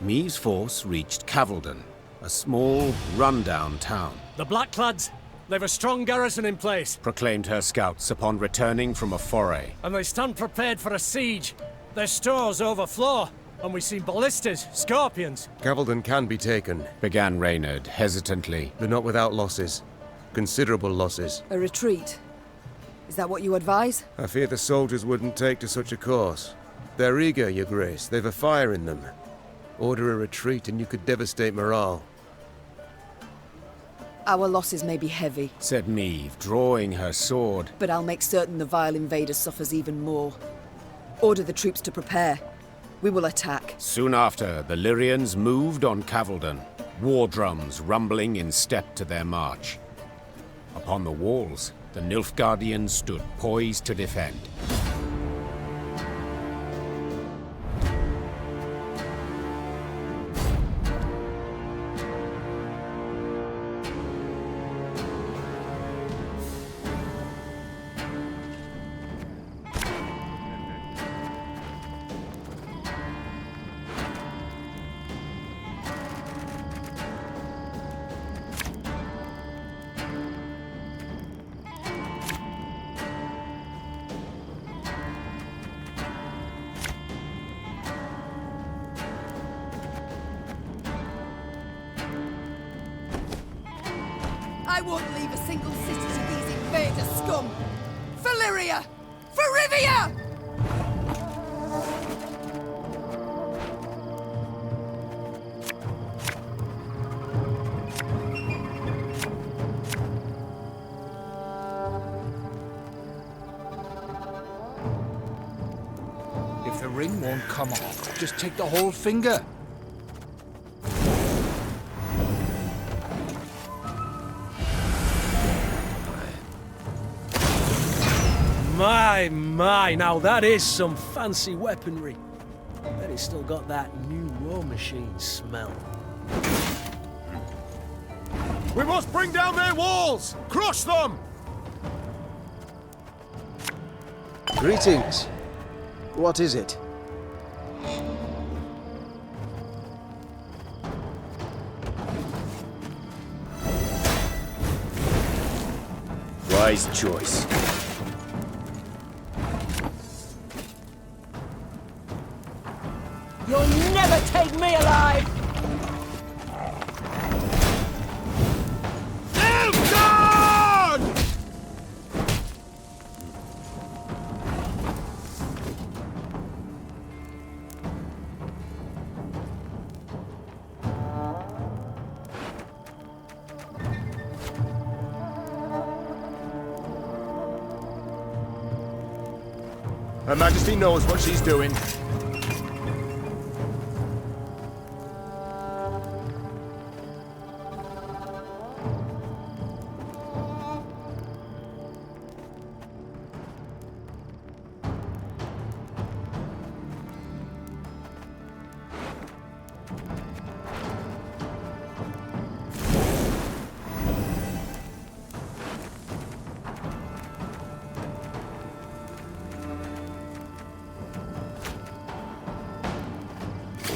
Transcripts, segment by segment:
Mee's force reached Cavaldon, a small, run-down town. The Blackclads, they've a strong garrison in place. Proclaimed her scouts upon returning from a foray. And they stand prepared for a siege. Their stores overflow, and we've seen ballistas, scorpions. Cavaldon can be taken, Began Reynard hesitantly. but not without losses. Considerable losses. A retreat. Is that what you advise? I fear the soldiers wouldn't take to such a course. They're eager, Your Grace. They've a fire in them. Order a retreat and you could devastate morale. Our losses may be heavy, Said Meave, drawing her sword. but I'll make certain the vile invader suffers even more. Order the troops to prepare. We will attack. Soon after, the Lyrians moved on Cavaldon, war drums rumbling in step to their march. Upon the walls, the Nilfgaardians stood poised to defend. I won't leave a single city to these invader scum! For Lyria! For Rivia! If the ring won't come off, just take the whole finger. My, now that is some fancy weaponry. Bet it's still got that new war machine smell. We must bring down their walls! Crush them! Greetings. What is it? Wise choice. You'll never take me alive! Her Majesty knows what she's doing.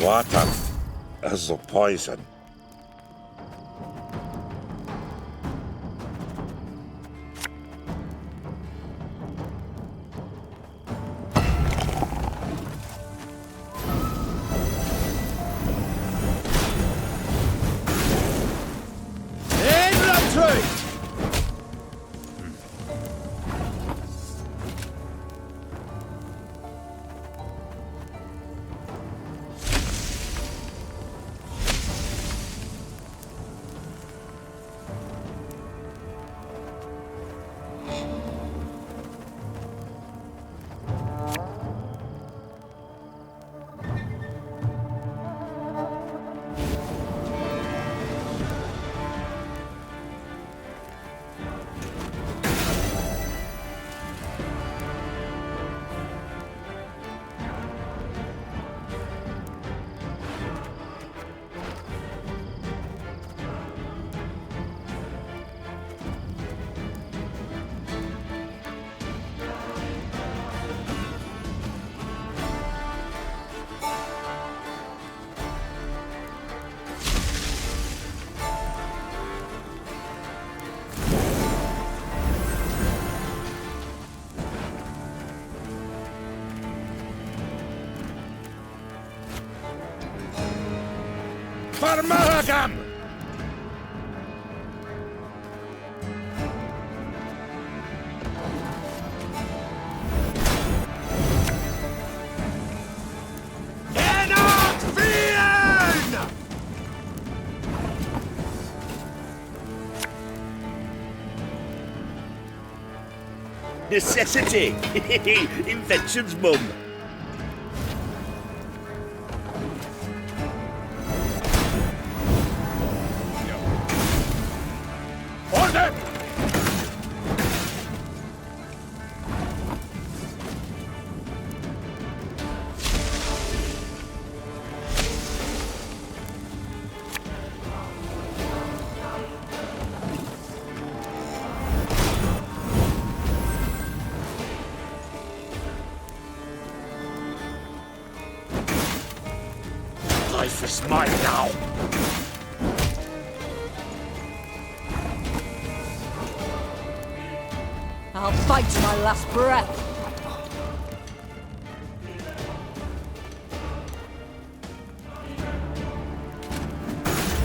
Water is a poison. Amalgam! Necessity! Invention's mum. Order! Life is mine now. I'll fight to my last breath.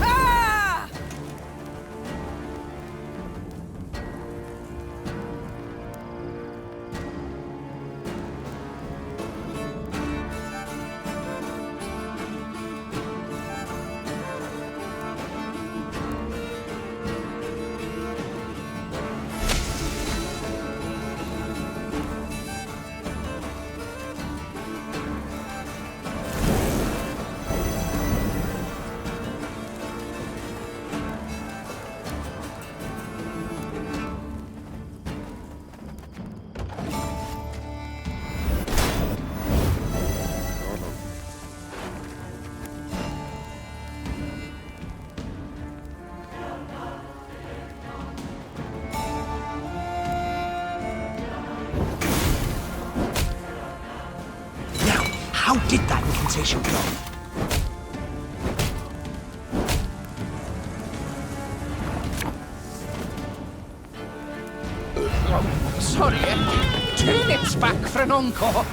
Ah! How did that incantation go? Sorry, turnips back for an encore.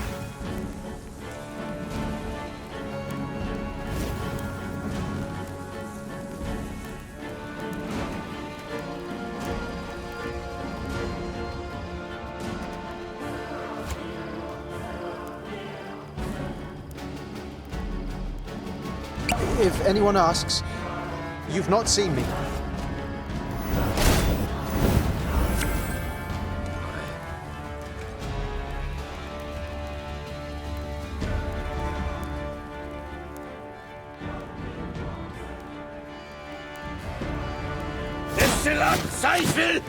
If anyone asks, you've not seen me. Destillat Seifel!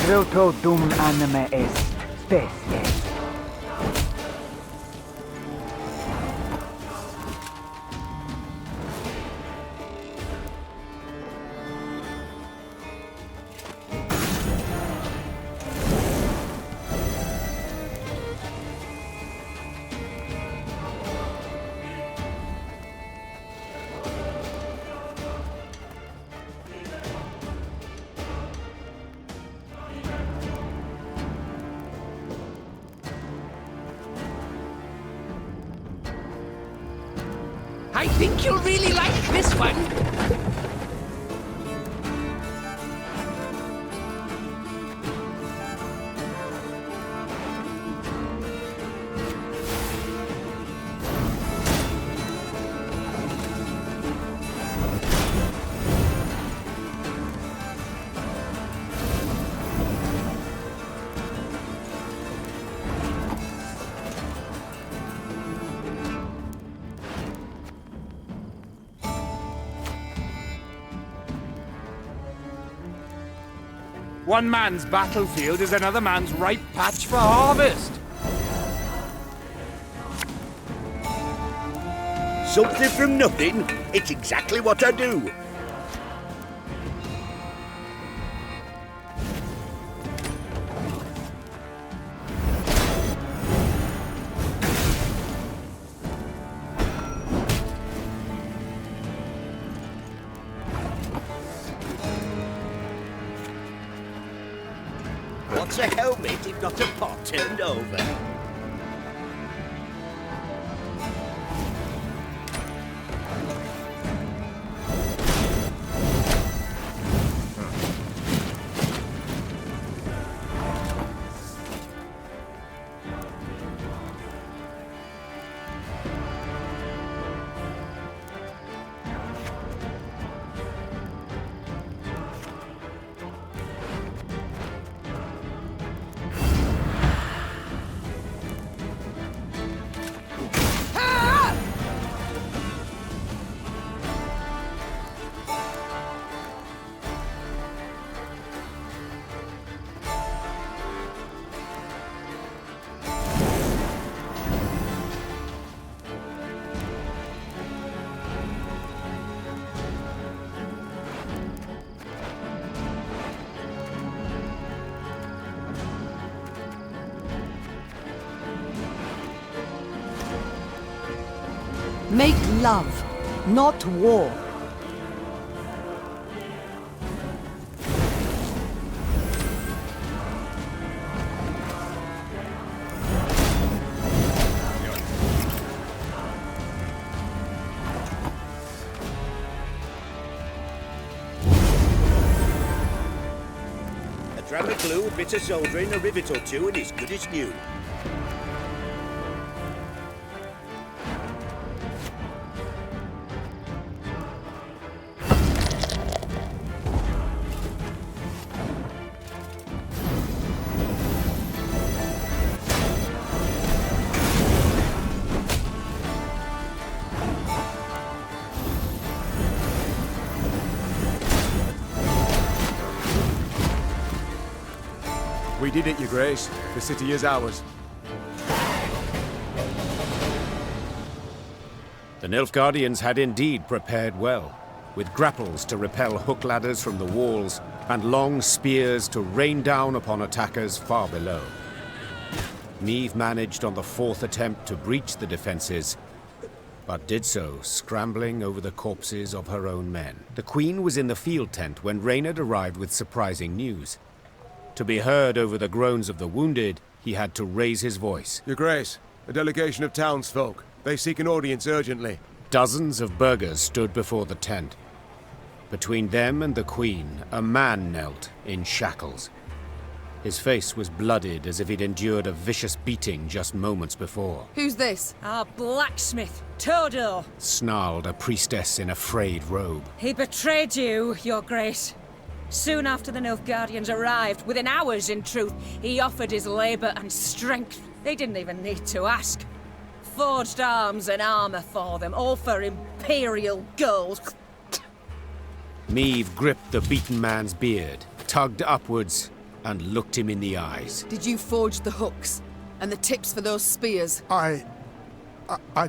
Roto dum anima est, bestest. I think you'll really like this one. One man's battlefield is another man's ripe patch for harvest. Something from nothing. It's exactly what I do. a helmet if not a pot turned over? Make love, not war. A dram of glue, a bit of soldering, a rivet or two, and it's good as new. We did it, Your Grace. The city is ours. The Nilfgaardians had indeed prepared well, with grapples to repel hook ladders from the walls and long spears to rain down upon attackers far below. Meve managed on the fourth attempt to breach the defenses, but did so scrambling over the corpses of her own men. The Queen was in the field tent when Reynard arrived with surprising news. To be heard over the groans of the wounded, he had to raise his voice. Your Grace, a delegation of townsfolk. They seek an audience urgently. Dozens of burghers stood before the tent. Between them and the Queen, a man knelt in shackles. His face was blooded as if he'd endured a vicious beating just moments before. Who's this? Our blacksmith, Todor. Snarled a priestess in a frayed robe. He betrayed you, Your Grace. Soon after the Nilfgaardians arrived, within hours in truth, he offered his labour and strength. They didn't even need to ask. Forged arms and armour for them, all for imperial gold. Meve gripped the beaten man's beard, tugged upwards, and looked him in the eyes. Did you forge the hooks and the tips for those spears? I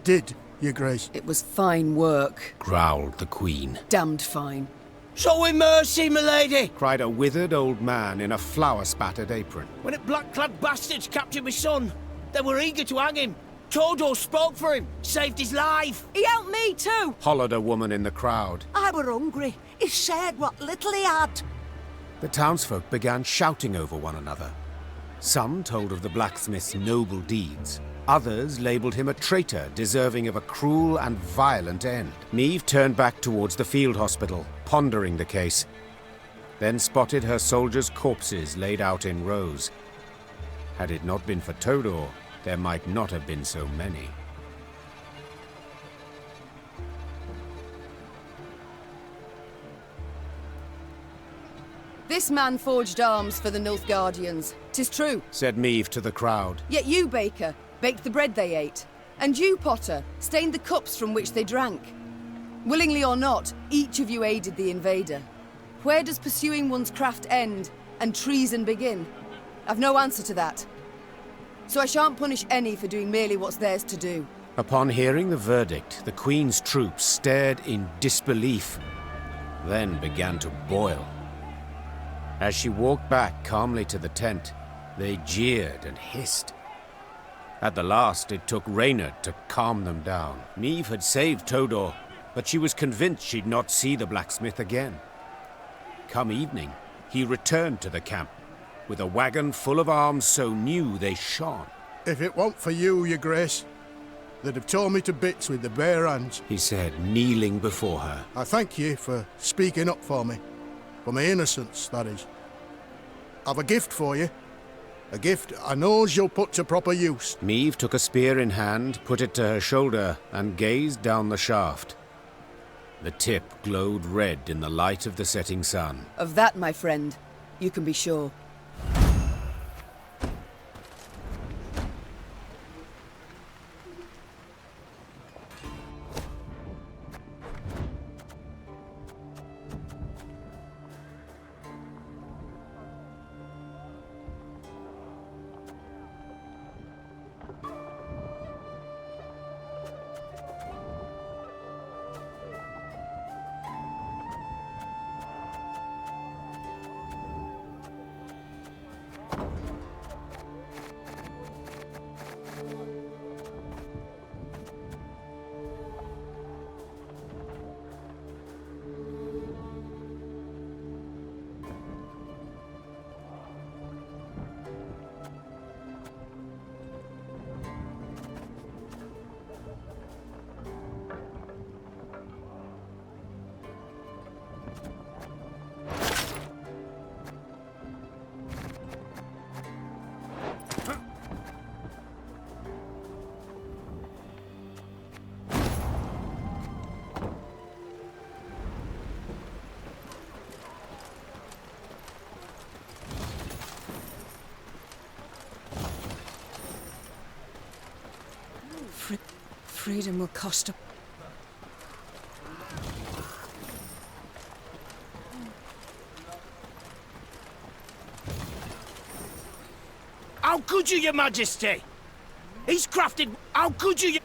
did, Your Grace. It was fine work, growled the Queen. Damned fine. Show him mercy, milady! Cried a withered old man in a flour-spattered apron. When the black-clad bastards captured my son, they were eager to hang him. Todor spoke for him, saved his life. He helped me too. Hollered a woman in the crowd. I were hungry. He shared what little he had. The townsfolk began shouting over one another. Some told of the blacksmith's noble deeds. Others labelled him a traitor, deserving of a cruel and violent end. Meve turned back towards the field hospital, pondering the case, then spotted her soldiers' corpses laid out in rows. Had it not been for Todor, there might not have been so many. This man forged arms for the Nilfgaardians. 'Tis true, said Meve to the crowd. Yet you, Baker, baked the bread they ate. And you, Potter, stained the cups from which they drank. Willingly or not, each of you aided the invader. Where does pursuing one's craft end and treason begin? I've no answer to that. So I shan't punish any for doing merely what's theirs to do. Upon hearing the verdict, the Queen's troops stared in disbelief, then began to boil. As she walked back calmly to the tent, they jeered and hissed. At the last, it took Reynard to calm them down. Meve had saved Todor, but she was convinced she'd not see the blacksmith again. Come evening, he returned to the camp, with a wagon full of arms so new they shone. If it weren't for you, your grace, they'd have torn me to bits with the bare hands, he said, kneeling before her. I thank ye for speaking up for me. For my innocence, that is. I've a gift for you. A gift I knows you'll put to proper use. Maeve took a spear in hand, put it to her shoulder, and gazed down the shaft. The tip glowed red in the light of the setting sun. Of that, my friend, you can be sure. Freedom will cost a... How could you, your majesty? He's crafted... How could you...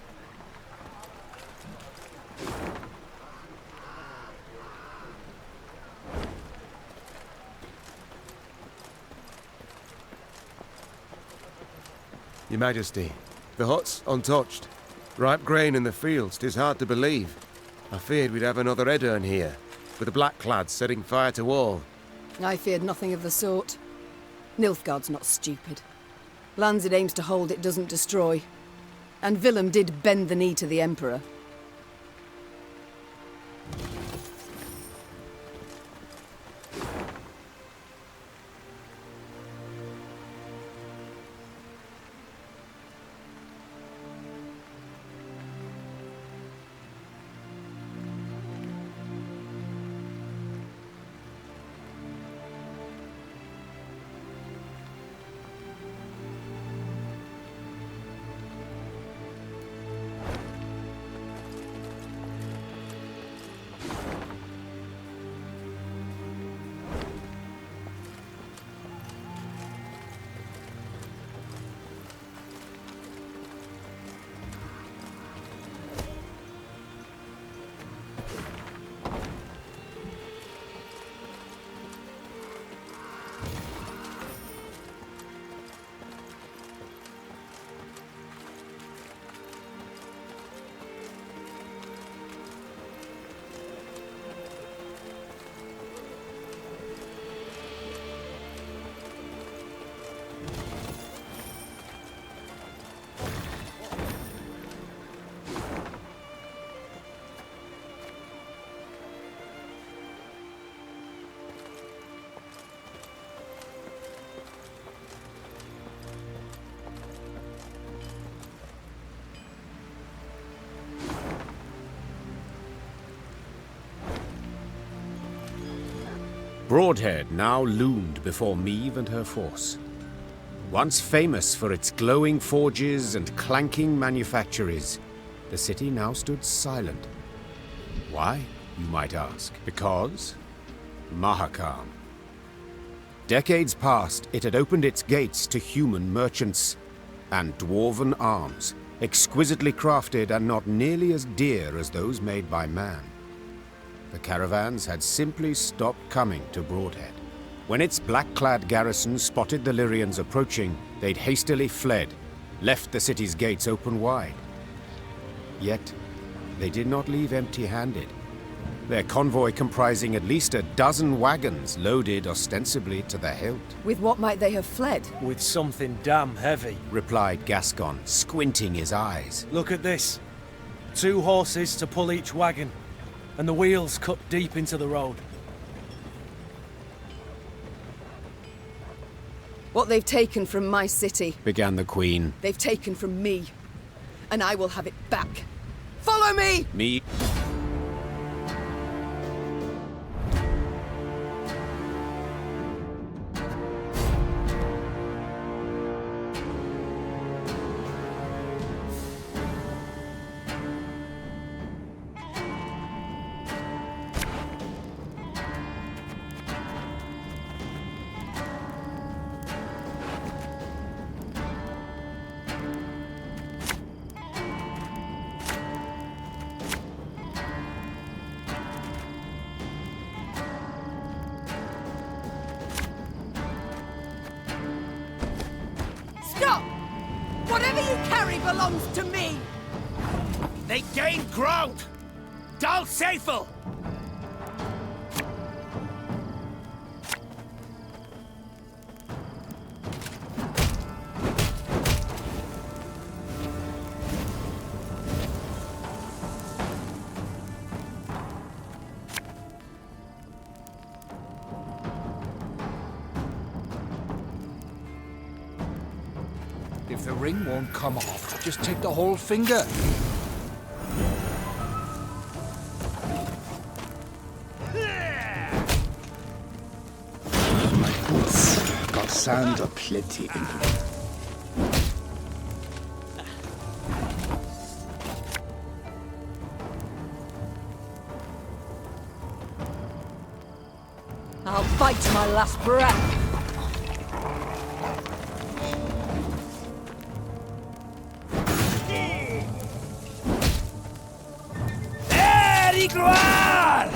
Your Majesty, the hut's untouched. Ripe grain in the fields, 'tis hard to believe. I feared we'd have another Eddern here, with the black-clads setting fire to all. I feared nothing of the sort. Nilfgaard's not stupid. Lands it aims to hold it doesn't destroy. And Willem did bend the knee to the Emperor. Broadhead now loomed before Maeve and her force. Once famous for its glowing forges and clanking manufactories, the city now stood silent. Why, you might ask? Because Mahakam. Decades past, it had opened its gates to human merchants and dwarven arms, exquisitely crafted and not nearly as dear as those made by man. The caravans had simply stopped coming to Broadhead. When its black-clad garrison spotted the Lyrians approaching, they'd hastily fled, left the city's gates open wide. Yet, they did not leave empty-handed. their convoy comprising at least a dozen wagons loaded ostensibly to the hilt. With what might they have fled? With something damn heavy, replied Gascon, squinting his eyes. Look at this. 2 horses to pull each wagon, and the wheels cut deep into the road. What they've taken from my city, began the Queen. They've taken from me, and I will have it back. Follow me! Me? Stop! Whatever you carry belongs to me! They gain ground! Dal Seifel! If the ring won't come off, just take the whole finger. My boots got sand aplenty in them. I'll fight to my last breath. Gloire!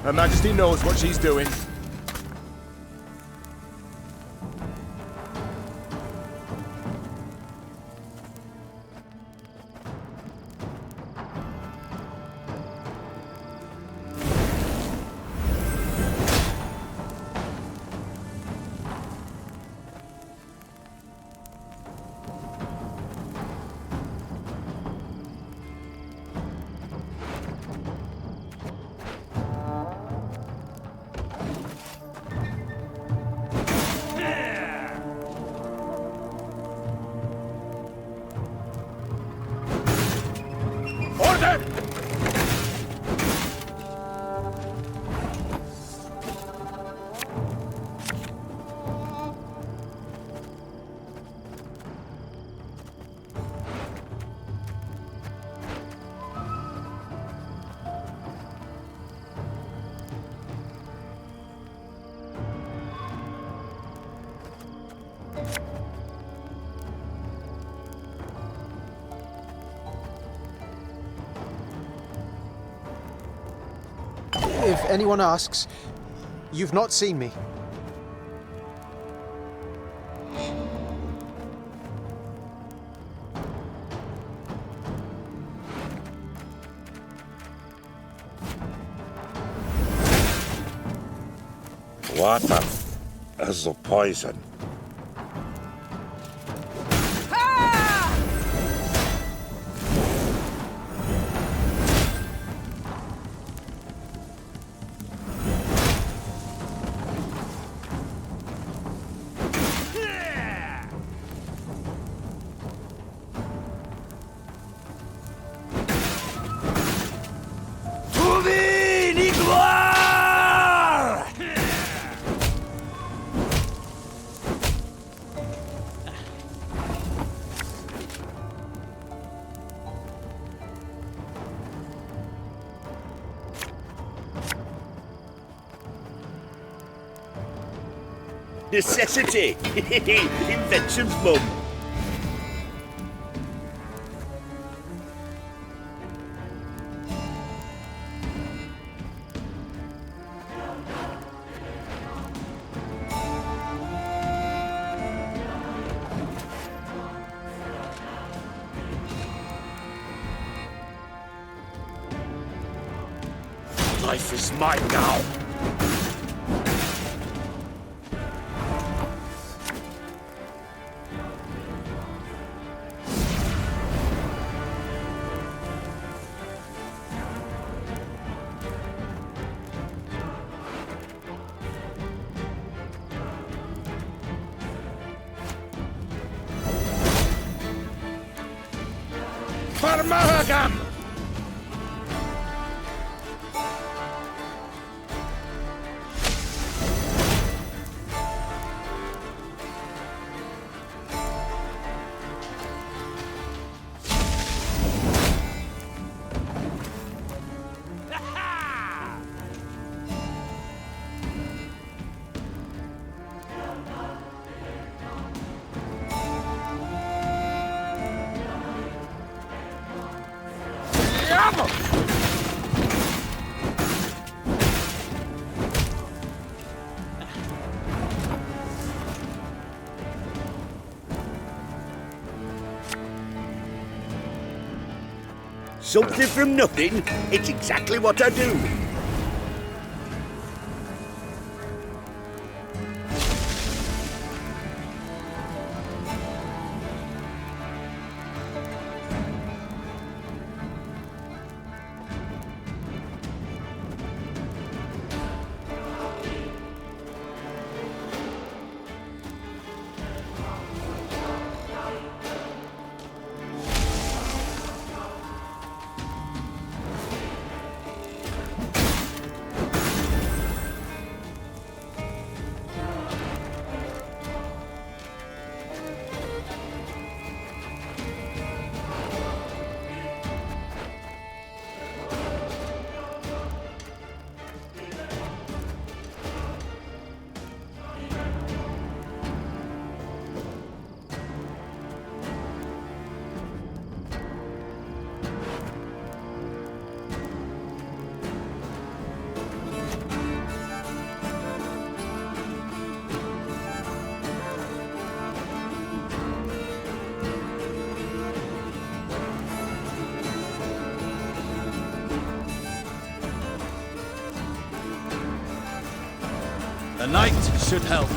Her Majesty knows what she's doing. If anyone asks, you've not seen me. Water is a poison. Necessity! Invention's mum! life is mine now. For Mahagam! Something from nothing? It's exactly what I do. The knight should help.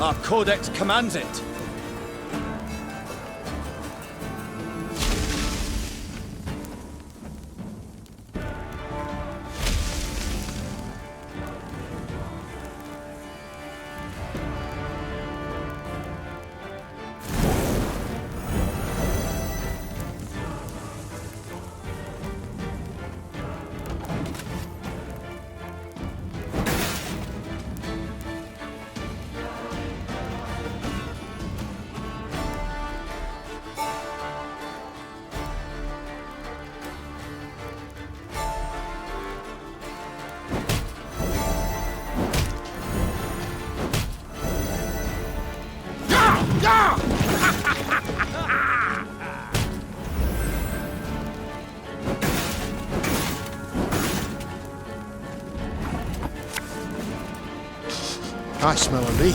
Our codex commands it. I smell a leak.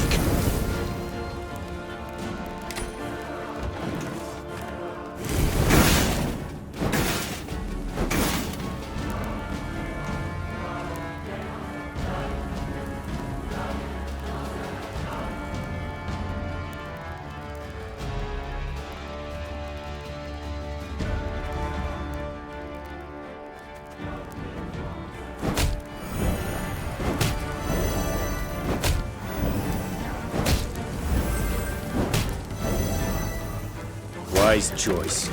Wise choice.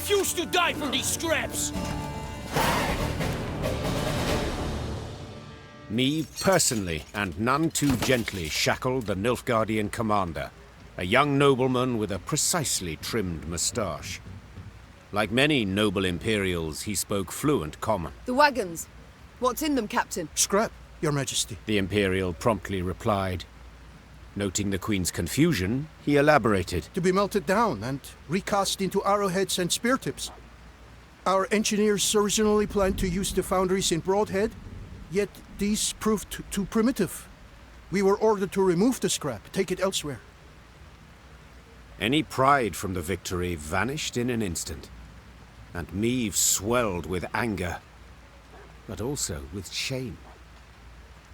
refuse to die for these scraps! Meave personally, and none too gently, shackled the Nilfgaardian commander, a young nobleman with a precisely trimmed moustache. Like many noble Imperials, he spoke fluent common. The wagons. What's in them, Captain? Scrap, Your Majesty. The Imperial promptly replied. Noting the Queen's confusion, he elaborated. To be melted down and recast into arrowheads and spear tips. Our engineers originally planned to use the foundries in Broadhead, yet these proved too primitive. We were ordered to remove the scrap, take it elsewhere. Any pride from the victory vanished in an instant, and Meave swelled with anger, but also with shame.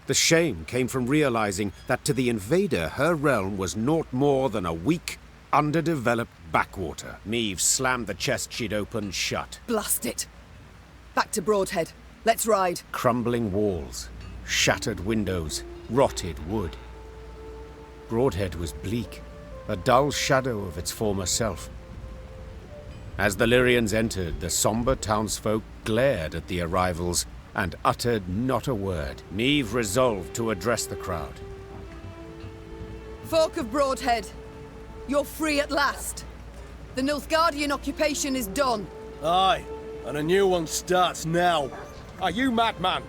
The shame came from realizing that to the invader her realm was naught more than a weak, underdeveloped backwater. Meave slammed the chest she'd opened shut. Blast it! Back to Broadhead. Let's ride. Crumbling walls, shattered windows, rotted wood. Broadhead was bleak, a dull shadow of its former self. As the Lyrians entered, the somber townsfolk glared at the arrivals and uttered not a word. Meave resolved to address the crowd. Folk of Broadhead, you're free at last. The Nilfgaardian occupation is done. Aye, and a new one starts now. Are you madman?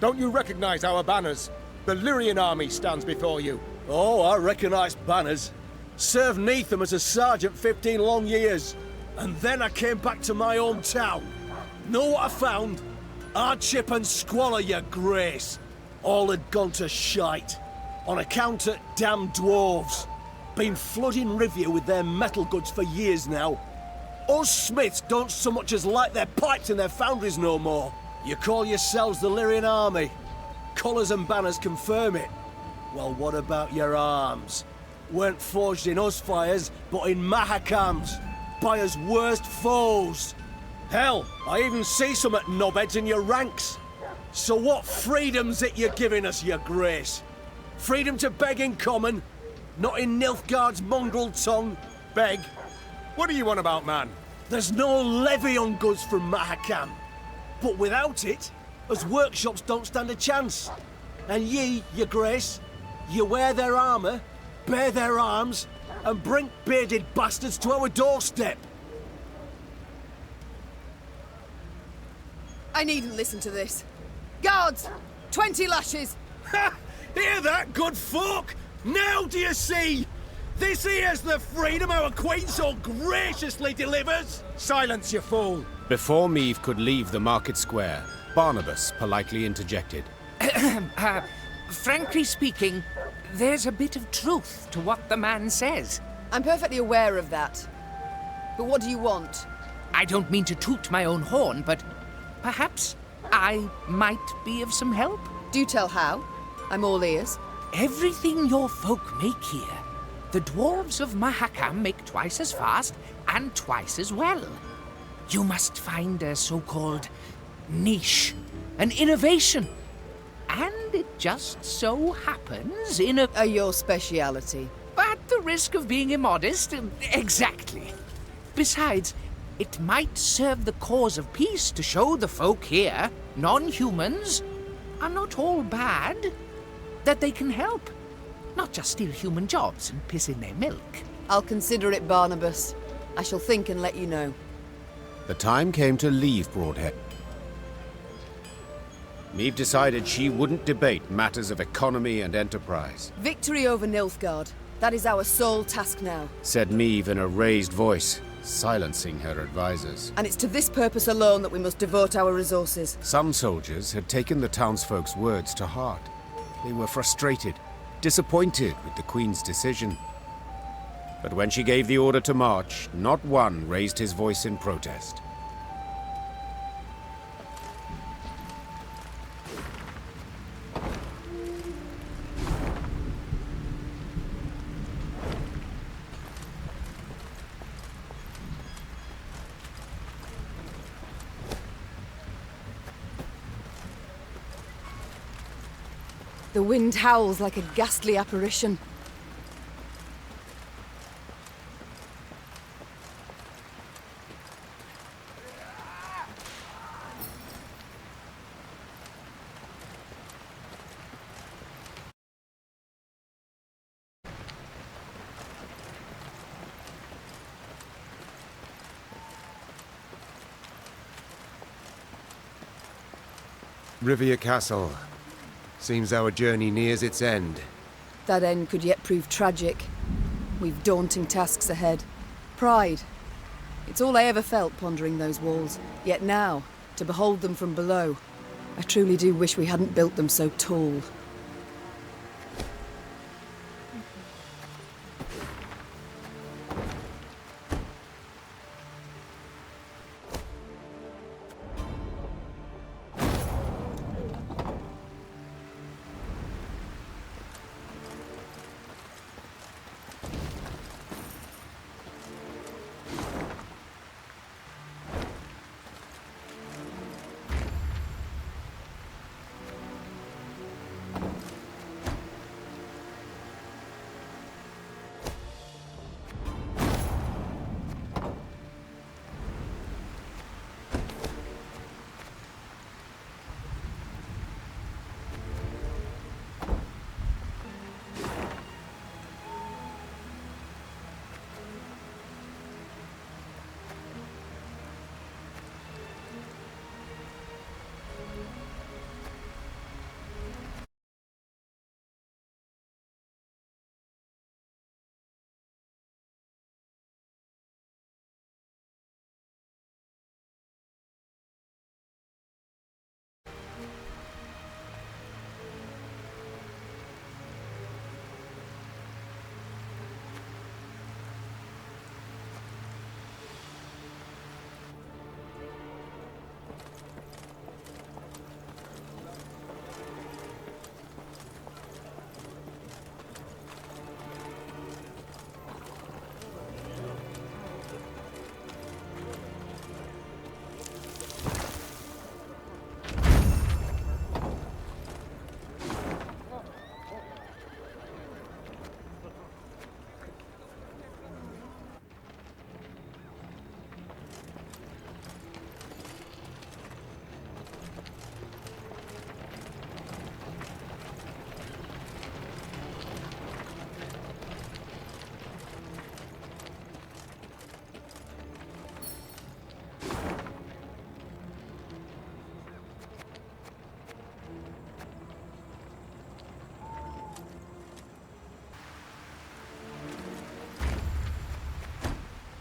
Don't you recognize our banners? The Lyrian army stands before you. Oh, I recognize banners. Served neath them as a sergeant 15 long years. And then I came back to my own town. Know what I found? Hardship and squalor, your grace. All had gone to shite. On account of damn dwarves. Been flooding Rivia with their metal goods for years now. Us smiths don't so much as light their pipes in their foundries no more. You call yourselves the Lyrian army. Colours and banners confirm it. Well, what about your arms? Weren't forged in us fires, but in Mahakams. By us worst foes. Hell, I even see some at knobheads in your ranks. So what freedom's it you're giving us, your grace? Freedom to beg in common, not in Nilfgaard's mongrel tongue. Beg? What are you on about, man? There's no levy on goods from Mahakam. But without it, us workshops don't stand a chance. And ye, your grace, you wear their armour, bear their arms, and bring bearded bastards to our doorstep. I needn't listen to this. Guards! 20 lashes! Ha! Hear that, good folk? Now do you see? This here's the freedom our Queen so graciously delivers! Silence, you fool! Before Meave could leave the market square, Barnabas politely interjected. Frankly speaking, there's a bit of truth to what the man says. I'm perfectly aware of that. But what do you want? I don't mean to toot my own horn, but perhaps I might be of some help. Do tell how. I'm all ears. Everything your folk make here, the dwarves of Mahakam make twice as fast and twice as well. You must find a so-called niche, an innovation. And it just so happens in a... your speciality. At the risk of being immodest, exactly. Besides, it might serve the cause of peace to show the folk here, non-humans, are not all bad, that they can help. Not just steal human jobs and piss in their milk. I'll consider it, Barnabas. I shall think and let you know. The time came to leave Broadhead. Meave decided she wouldn't debate matters of economy and enterprise. Victory over Nilfgaard. That is our sole task now. Said Meave in a raised voice, silencing her advisors. And it's to this purpose alone that we must devote our resources. Some soldiers had taken the townsfolk's words to heart. They were frustrated, disappointed with the Queen's decision. But when she gave the order to march, not one raised his voice in protest. The wind howls like a ghastly apparition. Rivia Castle. Seems our journey nears its end. That end could yet prove tragic. We've daunting tasks ahead. Pride. It's all I ever felt pondering those walls. Yet now, to behold them from below, I truly do wish we hadn't built them so tall.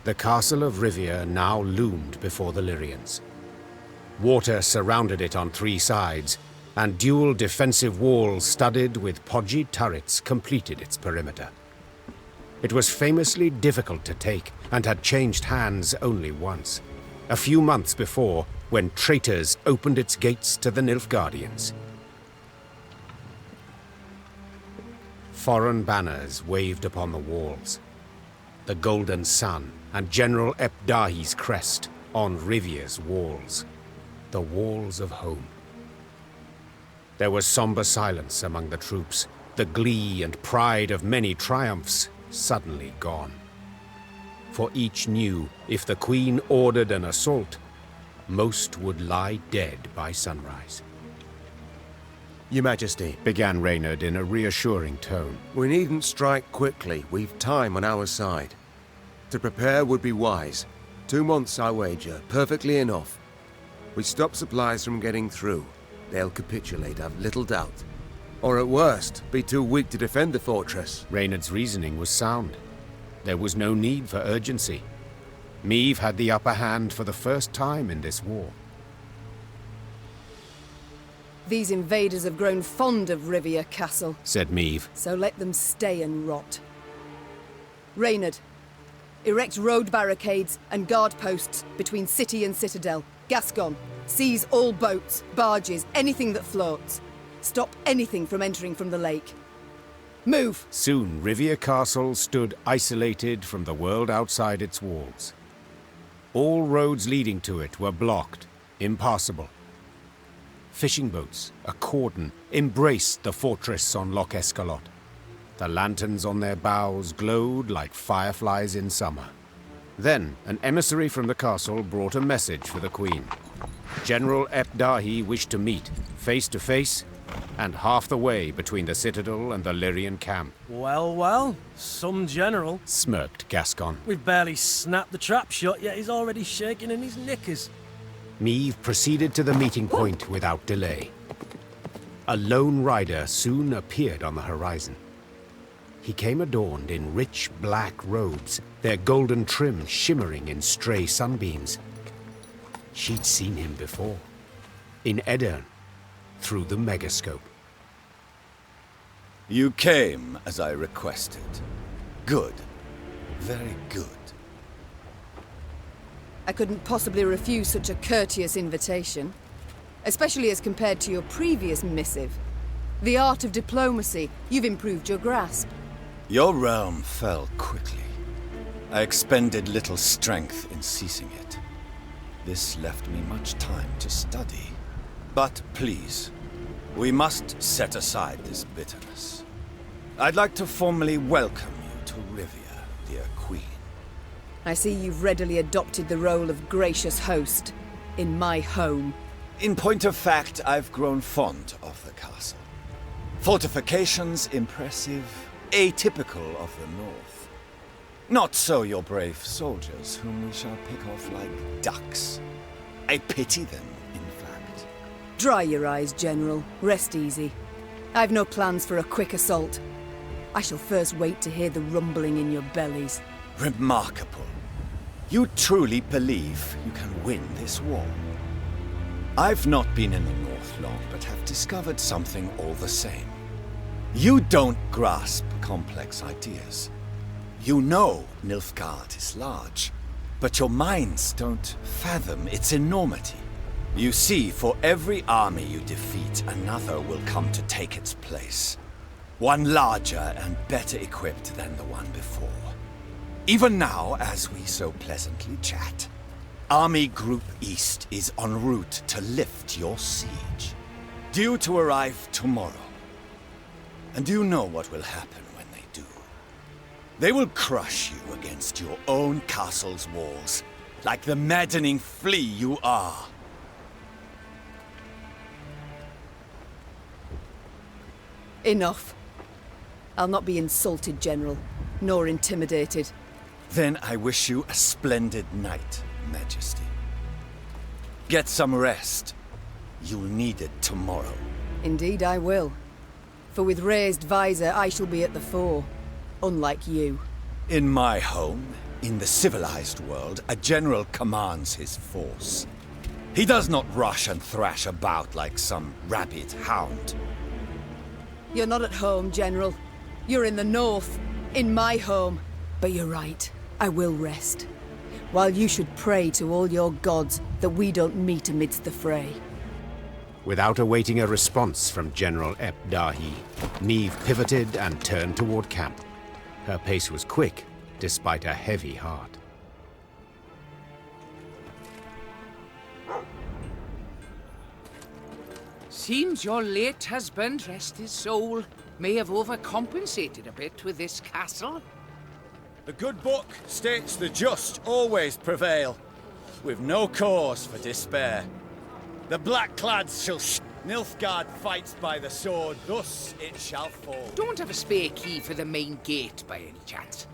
The castle of Rivia now loomed before the Lyrians. Water surrounded it on 3 sides, and dual defensive walls studded with podgy turrets completed its perimeter. It was famously difficult to take, and had changed hands only once, a few months before, when traitors opened its gates to the Nilfgaardians. Foreign banners waved upon the walls. The golden sun and General Epdahi's crest on Rivia's walls, the walls of home. There was somber silence among the troops, the glee and pride of many triumphs suddenly gone. For each knew if the Queen ordered an assault, most would lie dead by sunrise. Your Majesty, began Reynard in a reassuring tone. We needn't strike quickly. We've time on our side. To prepare would be wise. 2 months, I wager, perfectly enough. We stop supplies from getting through. They'll capitulate, I've little doubt. Or at worst, be too weak to defend the fortress. Reynard's reasoning was sound. There was no need for urgency. Meve had the upper hand for the first time in this war. These invaders have grown fond of Rivia Castle, said Meve. So let them stay and rot. Reynard, erect road barricades and guard posts between city and citadel. Gascon, seize all boats, barges, anything that floats. Stop anything from entering from the lake. Move! Soon, Rivia Castle stood isolated from the world outside its walls. All roads leading to it were blocked, impassable. Fishing boats, a cordon, embraced the fortress on Loch Escalot. The lanterns on their bows glowed like fireflies in summer. Then, an emissary from the castle brought a message for the Queen. General Epdahi wished to meet, face to face, and half the way between the citadel and the Lyrian camp. Well, well, some general, smirked Gascon. We've barely snapped the trap shut, yet he's already shaking in his knickers. Meve proceeded to the meeting point without delay. a lone rider soon appeared on the horizon. He came adorned in rich black robes, their golden trim shimmering in stray sunbeams. She'd seen him before, in Edirn, through the megascope. You came as I requested. Good. Very good. I couldn't possibly refuse such a courteous invitation, especially as compared to your previous missive. The art of diplomacy, you've improved your grasp. Your realm fell quickly. I expended little strength in seizing it. This left me much time to study. But please, we must set aside this bitterness. I'd like to formally welcome you to Rivia, dear Queen. I see you've readily adopted the role of gracious host in my home. In point of fact, I've grown fond of the castle. Fortifications impressive, atypical of the north. Not so your brave soldiers, whom we shall pick off like ducks. I pity them, in fact. Dry your eyes, General. Rest easy. I've no plans for a quick assault. I shall first wait to hear the rumbling in your bellies. Remarkable. You truly believe you can win this war? I've not been in the north long, but have discovered something all the same. You don't grasp complex ideas. You know Nilfgaard is large, but your minds don't fathom its enormity. You see, for every army you defeat, another will come to take its place. One larger and better equipped than the one before. Even now, as we so pleasantly chat, Army Group East is en route to lift your siege. Due to arrive tomorrow. And do you know what will happen when they do? They will crush you against your own castle's walls, like the maddening flea you are. Enough. I'll not be insulted, General, nor intimidated. Then I wish you a splendid night, Majesty. Get some rest. You'll need it tomorrow. Indeed I will. For with raised visor, I shall be at the fore, unlike you. In my home, in the civilized world, a general commands his force. He does not rush and thrash about like some rabid hound. You're not at home, General. You're in the north, in my home. But you're right, I will rest. While you should pray to all your gods that we don't meet amidst the fray. Without awaiting a response from General Ep Dahi, Neve pivoted and turned toward camp. Her pace was quick, despite a heavy heart. Seems your late husband, rest his soul, may have overcompensated a bit with this castle. The good book states the just always prevail, with no cause for despair. The black-clads shall Nilfgaard fights by the sword, thus it shall fall. Don't have a spare key for the main gate by any chance?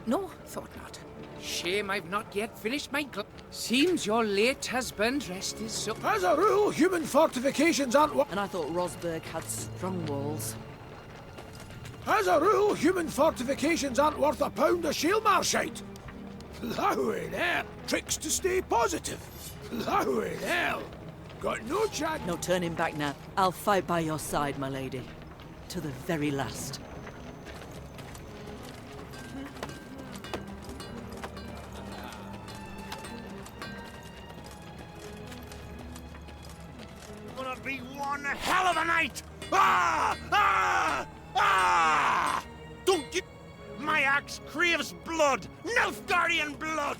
No, thought not. Shame I've not yet finished my Seems your late husband, rest his soul. As a rule, human fortifications aren't what. And I thought Rosberg had strong walls. As a rule, human fortifications aren't worth a pound of shield marshite. Thou in hell. Tricks to stay positive. Thou in hell. Got no chance. No turning back now. I'll fight by your side, my lady. To the very last. Gonna be one hell of a night! Ah! Ah! Ah! Don't get... My axe craves blood! Nilfgaardian blood!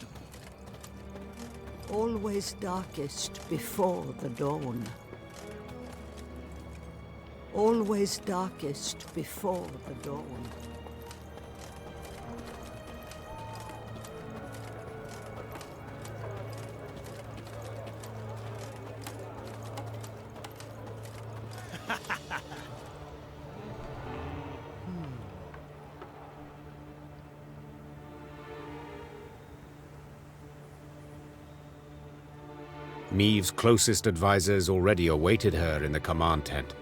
Always darkest before the dawn. Always darkest before the dawn. Neve's closest advisors already awaited her in the command tent.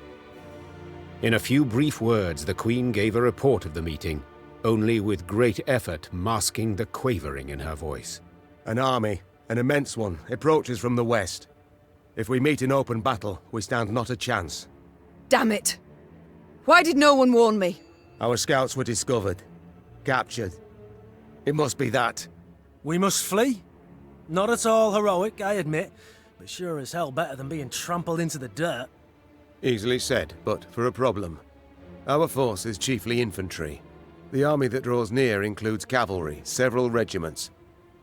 In a few brief words, the Queen gave a report of the meeting, only with great effort masking the quavering in her voice. An army, an immense one, approaches from the west. If we meet in open battle, we stand not a chance. Damn it! Why did no one warn me? Our scouts were discovered, captured. It must be that. We must flee? Not at all heroic, I admit, but sure as hell better than being trampled into the dirt. Easily said, but for a problem. Our force is chiefly infantry. The army that draws near includes cavalry, several regiments.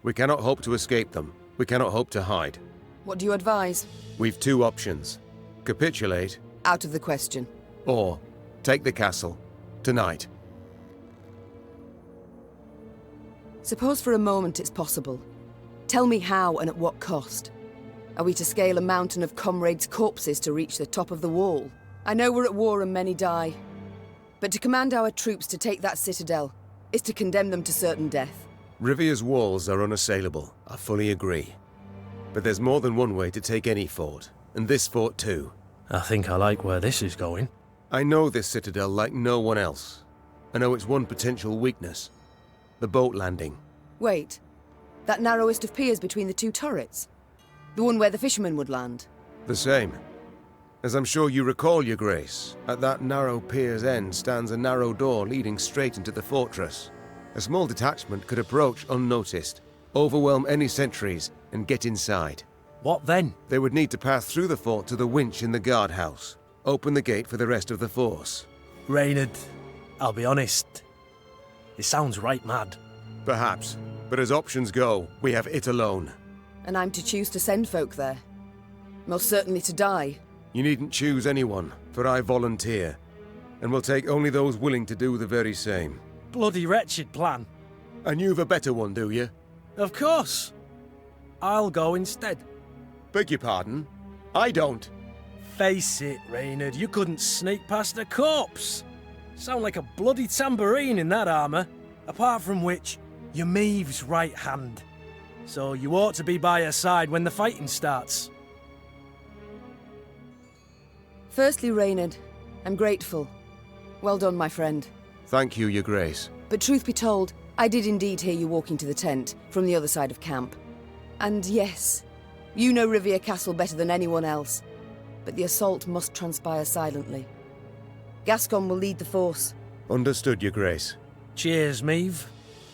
We cannot hope to escape them. We cannot hope to hide. What do you advise? We've two options. Capitulate. Out of the question. Or take the castle. Tonight. Suppose for a moment it's possible. Tell me how and at what cost. Are we to scale a mountain of comrades' corpses to reach the top of the wall? I know we're at war and many die. But to command our troops to take that citadel is to condemn them to certain death. Rivia's walls are unassailable, I fully agree. But there's more than one way to take any fort, and this fort too. I think I like where this is going. I know this citadel like no one else. I know its one potential weakness. The boat landing. Wait. That narrowest of piers between the two turrets? The one where the fishermen would land? The same. As I'm sure you recall, Your Grace, at that narrow pier's end stands a narrow door leading straight into the fortress. A small detachment could approach unnoticed, overwhelm any sentries, and get inside. What then? They would need to pass through the fort to the winch in the guardhouse. Open the gate for the rest of the force. Reynard, I'll be honest. It sounds right mad. Perhaps. But as options go, we have it alone. And I'm to choose to send folk there? Most certainly to die. You needn't choose anyone, for I volunteer. And will take only those willing to do the very same. Bloody wretched plan. And you've a better one, do you? Of course. I'll go instead. Beg your pardon? I don't. Face it, Reynard, you couldn't sneak past a corpse. Sound like a bloody tambourine in that armour. Apart from which, you're Maeve's right hand. So you ought to be by her side when the fighting starts. Firstly, Reynard, I'm grateful. Well done, my friend. Thank you, Your Grace. But truth be told, I did indeed hear you walking to the tent from the other side of camp. And yes, you know Rivia Castle better than anyone else. But the assault must transpire silently. Gascon will lead the force. Understood, Your Grace. Cheers, Maeve.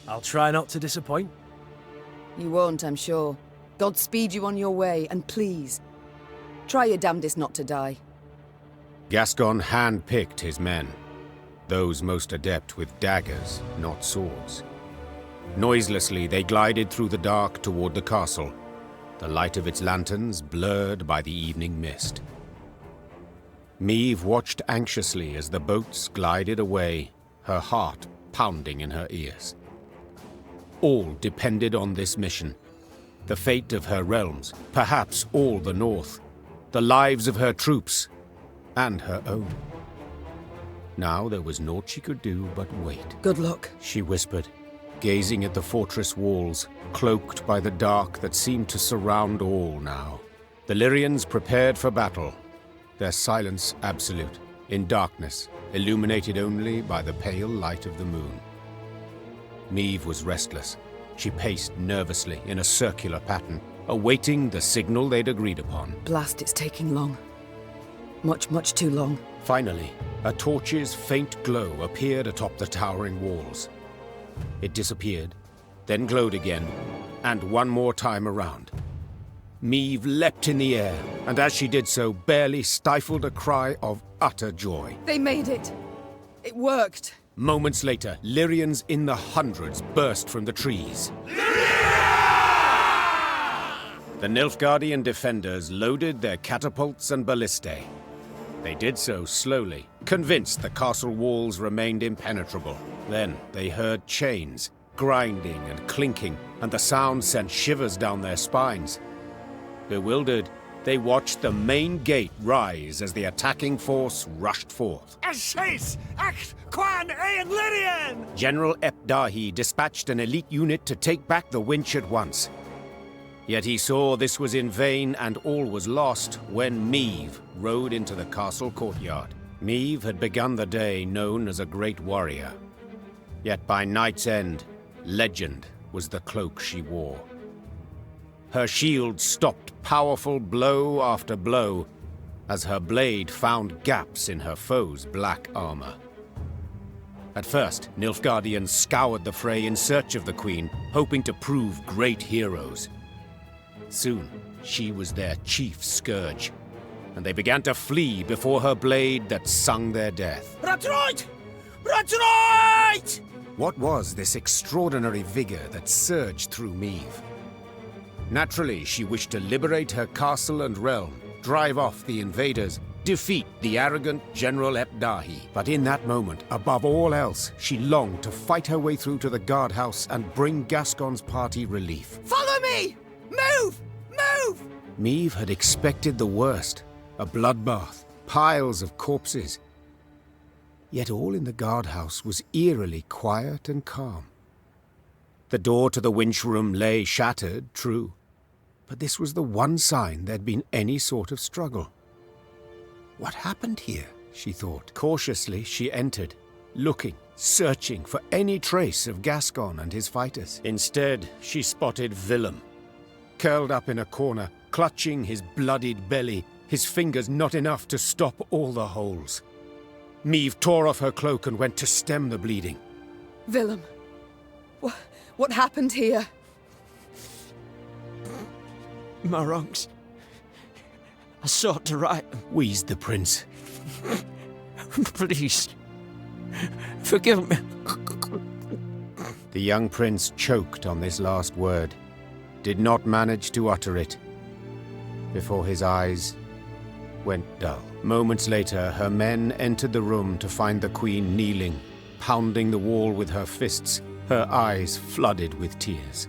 I'll try not to disappoint. You won't, I'm sure. God speed you on your way, and please, try your damnedest not to die. Gascon hand-picked his men, those most adept with daggers, not swords. Noiselessly, they glided through the dark toward the castle, the light of its lanterns blurred by the evening mist. Maeve watched anxiously as the boats glided away, her heart pounding in her ears. All depended on this mission. The fate of her realms, perhaps all the North, the lives of her troops, and her own. Now there was naught she could do but wait. Good luck, she whispered, gazing at the fortress walls, cloaked by the dark that seemed to surround all now. The Lyrians prepared for battle, their silence absolute, in darkness, illuminated only by the pale light of the moon. Maeve was restless. She paced nervously in a circular pattern, awaiting the signal they'd agreed upon. Blast, it's taking long. Much, much too long. Finally, a torch's faint glow appeared atop the towering walls. It disappeared, then glowed again, and one more time around. Maeve leapt in the air, and as she did so, barely stifled a cry of utter joy. They made it! It worked! Moments later, Lyrians in the hundreds burst from the trees. The Nilfgaardian defenders loaded their catapults and ballistae. They did so slowly, convinced the castle walls remained impenetrable. Then they heard chains, grinding and clinking, and the sound sent shivers down their spines. Bewildered, they watched the main gate rise as the attacking force rushed forth. General Epdahi dispatched an elite unit to take back the winch at once. Yet he saw this was in vain and all was lost when Maeve rode into the castle courtyard. Meve had begun the day known as a great warrior. Yet by night's end, legend was the cloak she wore. Her shield stopped powerful blow after blow as her blade found gaps in her foe's black armor. At first, Nilfgaardians scoured the fray in search of the Queen, hoping to prove great heroes. Soon, she was their chief scourge, and they began to flee before her blade that sung their death. Retreat! Retreat! What was this extraordinary vigor that surged through Meve? Naturally, she wished to liberate her castle and realm, drive off the invaders, defeat the arrogant General Epdahi. But in that moment, above all else, she longed to fight her way through to the guardhouse and bring Gascon's party relief. Follow me! Move! Move! Meve had expected the worst, a bloodbath, piles of corpses. Yet all in the guardhouse was eerily quiet and calm. The door to the winch room lay shattered, true, but this was the one sign there'd been any sort of struggle. What happened here? She thought. Cautiously, she entered, looking, searching for any trace of Gascon and his fighters. Instead, she spotted Willem, curled up in a corner, clutching his bloodied belly, his fingers not enough to stop all the holes. Meve tore off her cloak and went to stem the bleeding. Willem, what happened here? My wrongs. I sought to right them. Wheezed the prince. Please, forgive me. The young prince choked on this last word, did not manage to utter it, before his eyes went dull. Moments later, her men entered the room to find the queen kneeling, pounding the wall with her fists, her eyes flooded with tears.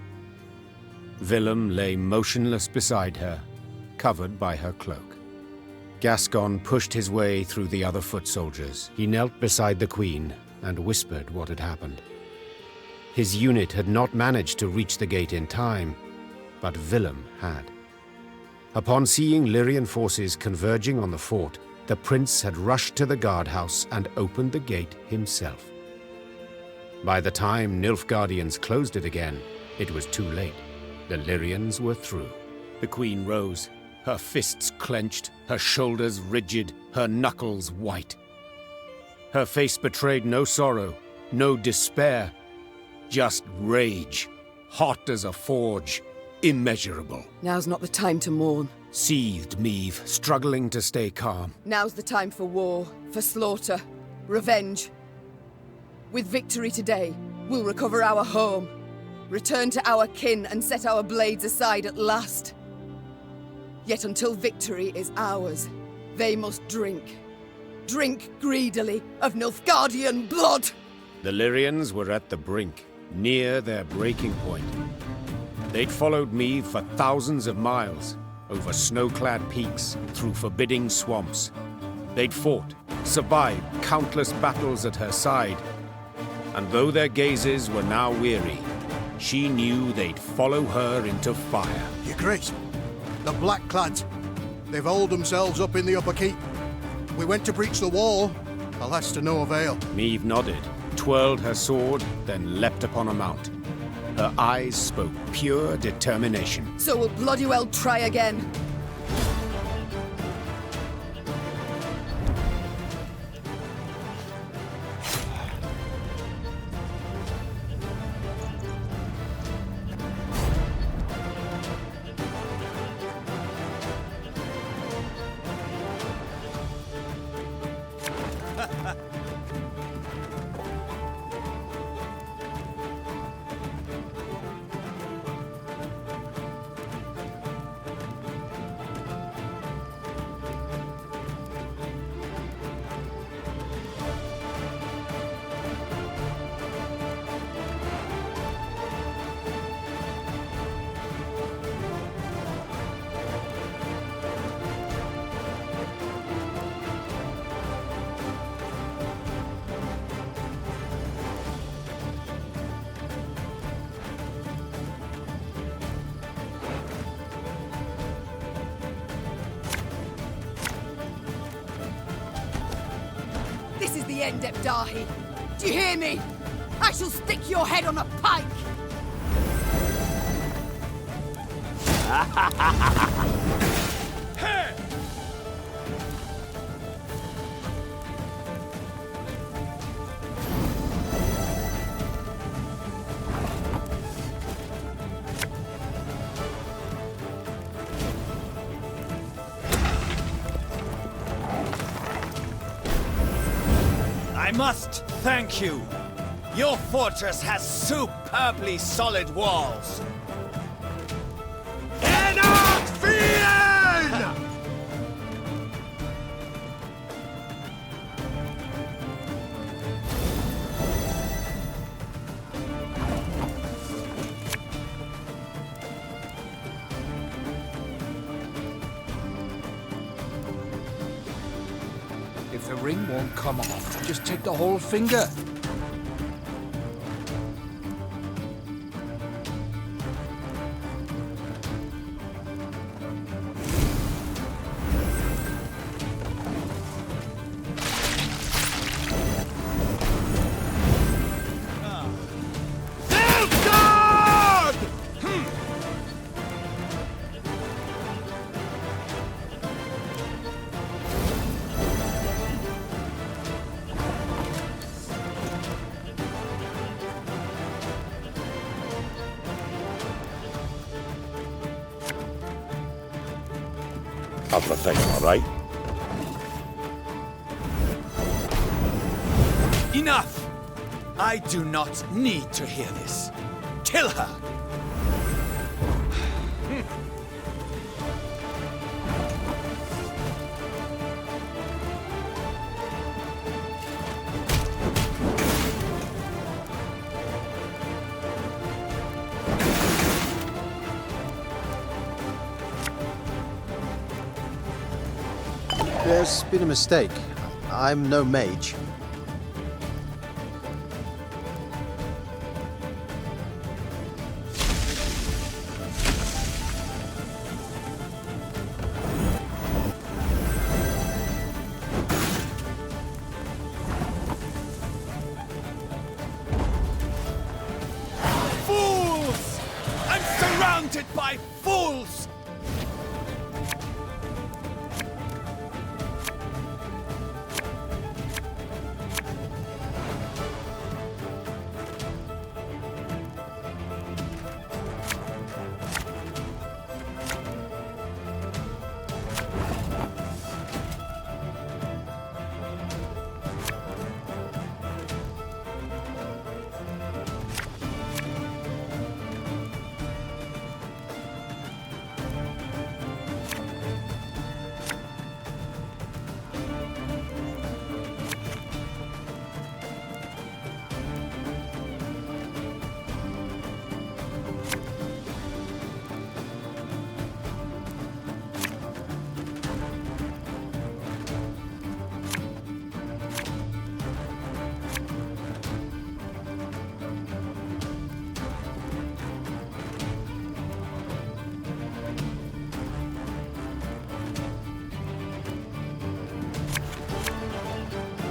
Willem lay motionless beside her, covered by her cloak. Gascon pushed his way through the other foot soldiers. He knelt beside the queen and whispered what had happened. His unit had not managed to reach the gate in time, but Willem had. Upon seeing Lyrian forces converging on the fort, the prince had rushed to the guardhouse and opened the gate himself. By the time Nilfgaardians closed it again, it was too late. The Lyrians were through. The queen rose, her fists clenched, her shoulders rigid, her knuckles white. Her face betrayed no sorrow, no despair, just rage, hot as a forge, immeasurable. Now's not the time to mourn. Seethed Meve, struggling to stay calm. Now's the time for war, for slaughter, revenge. With victory today, we'll recover our home, return to our kin and set our blades aside at last. Yet until victory is ours, they must drink. Drink greedily of Nilfgaardian blood! The Lyrians were at the brink, near their breaking point. They'd followed Meve for thousands of miles, over snow-clad peaks, through forbidding swamps. They'd fought, survived countless battles at her side, and though their gazes were now weary, she knew they'd follow her into fire. Your Grace, the Blackclads. They've holed themselves up in the upper keep. We went to breach the wall, alas to no avail. Meve nodded, twirled her sword, then leapt upon a mount. Her eyes spoke pure determination. So we'll bloody well try again. This is the end, Ebdahi. Do you hear me? I shall stick your head on a pike! I must thank you. Your fortress has superbly solid walls. If the ring won't come off, just take the whole finger. Have the thing, all right? Enough! I do not need to hear this. Kill her! There's been a mistake. I'm no mage. Fools! I'm surrounded by fools!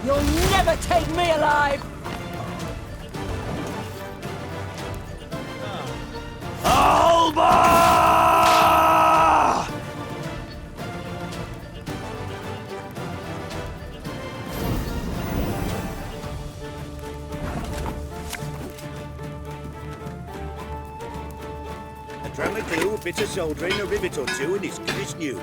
You'll never take me alive! Alba! A dram of glue, a bit of soldering, a rivet or two, and it's good as new.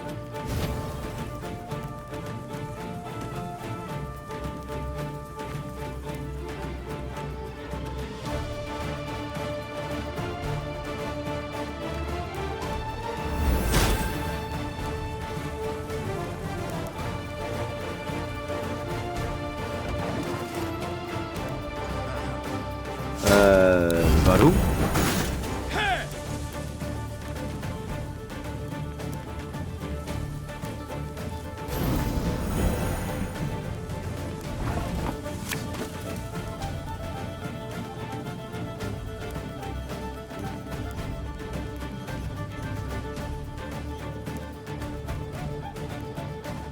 Warum?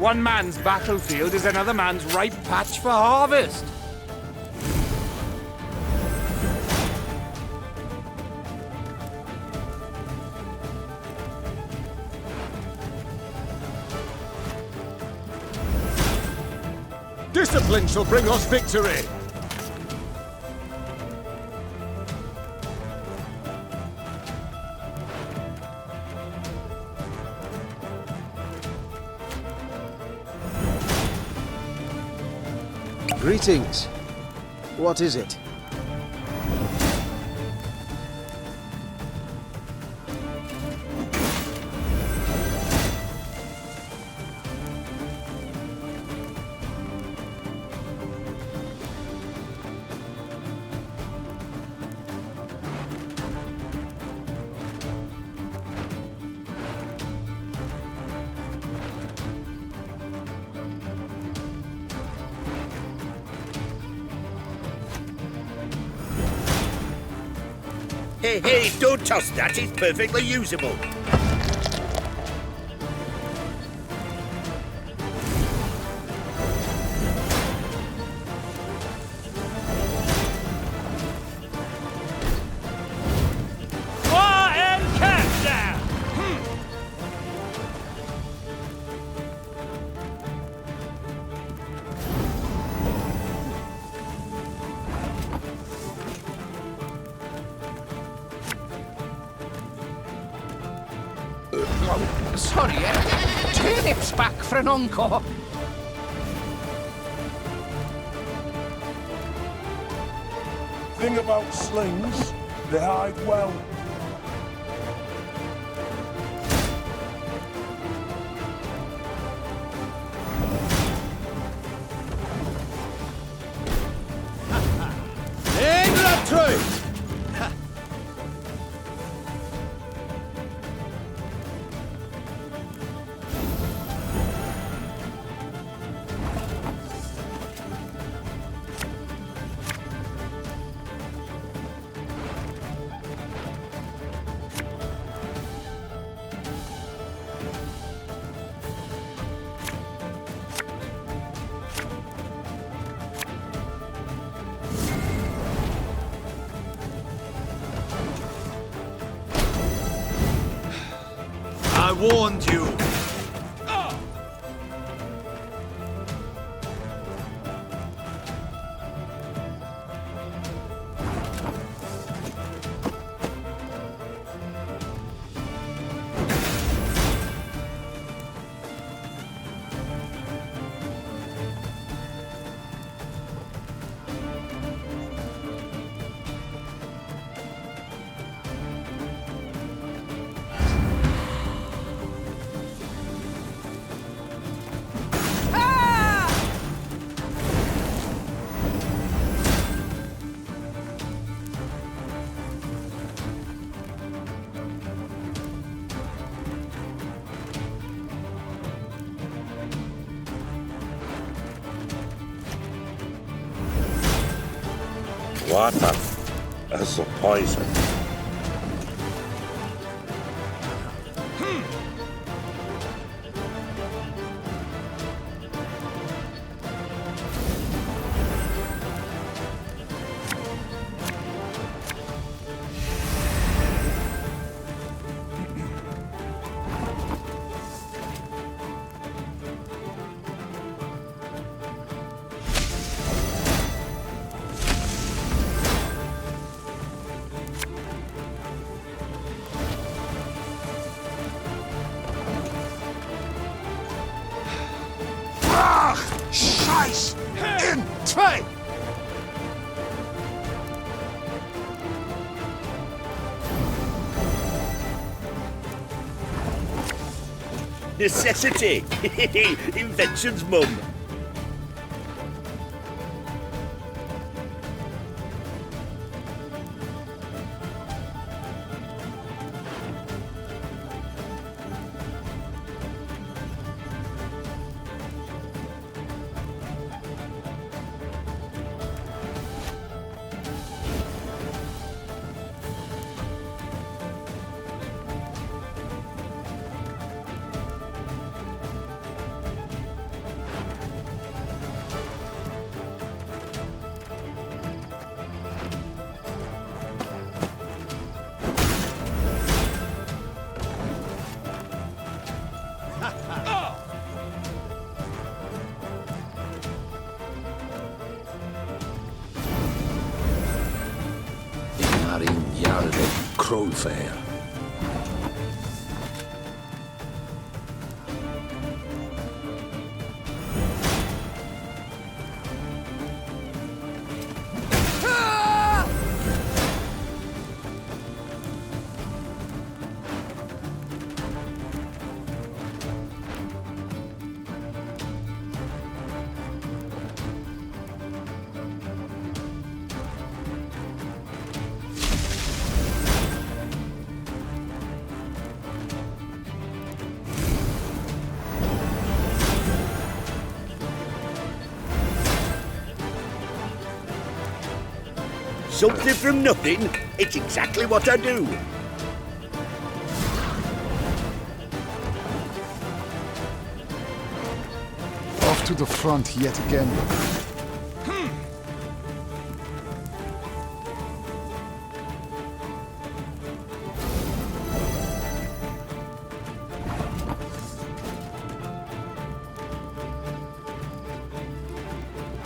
One man's battlefield is another man's ripe patch for harvest. Discipline shall bring us victory! Greetings. What is it? Hey, don't toss that, it's perfectly usable. Sorry, turnips back for an encore. Thing about slings, they hide well. In the truth! I warned you. What a poison. Scheiß! In zwei! Necessity! Invention's mum. Kronfair. Something from nothing? It's exactly what I do. Off to the front yet again.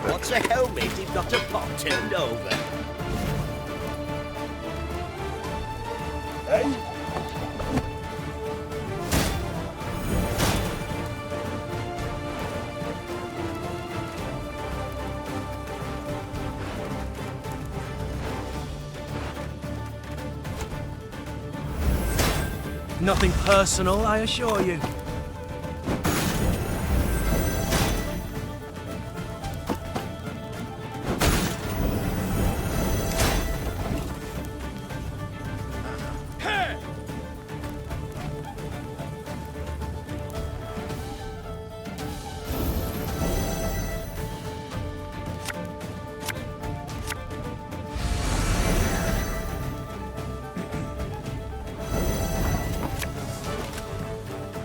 What's a helmet if not a pot turned over? Nothing personal, I assure you.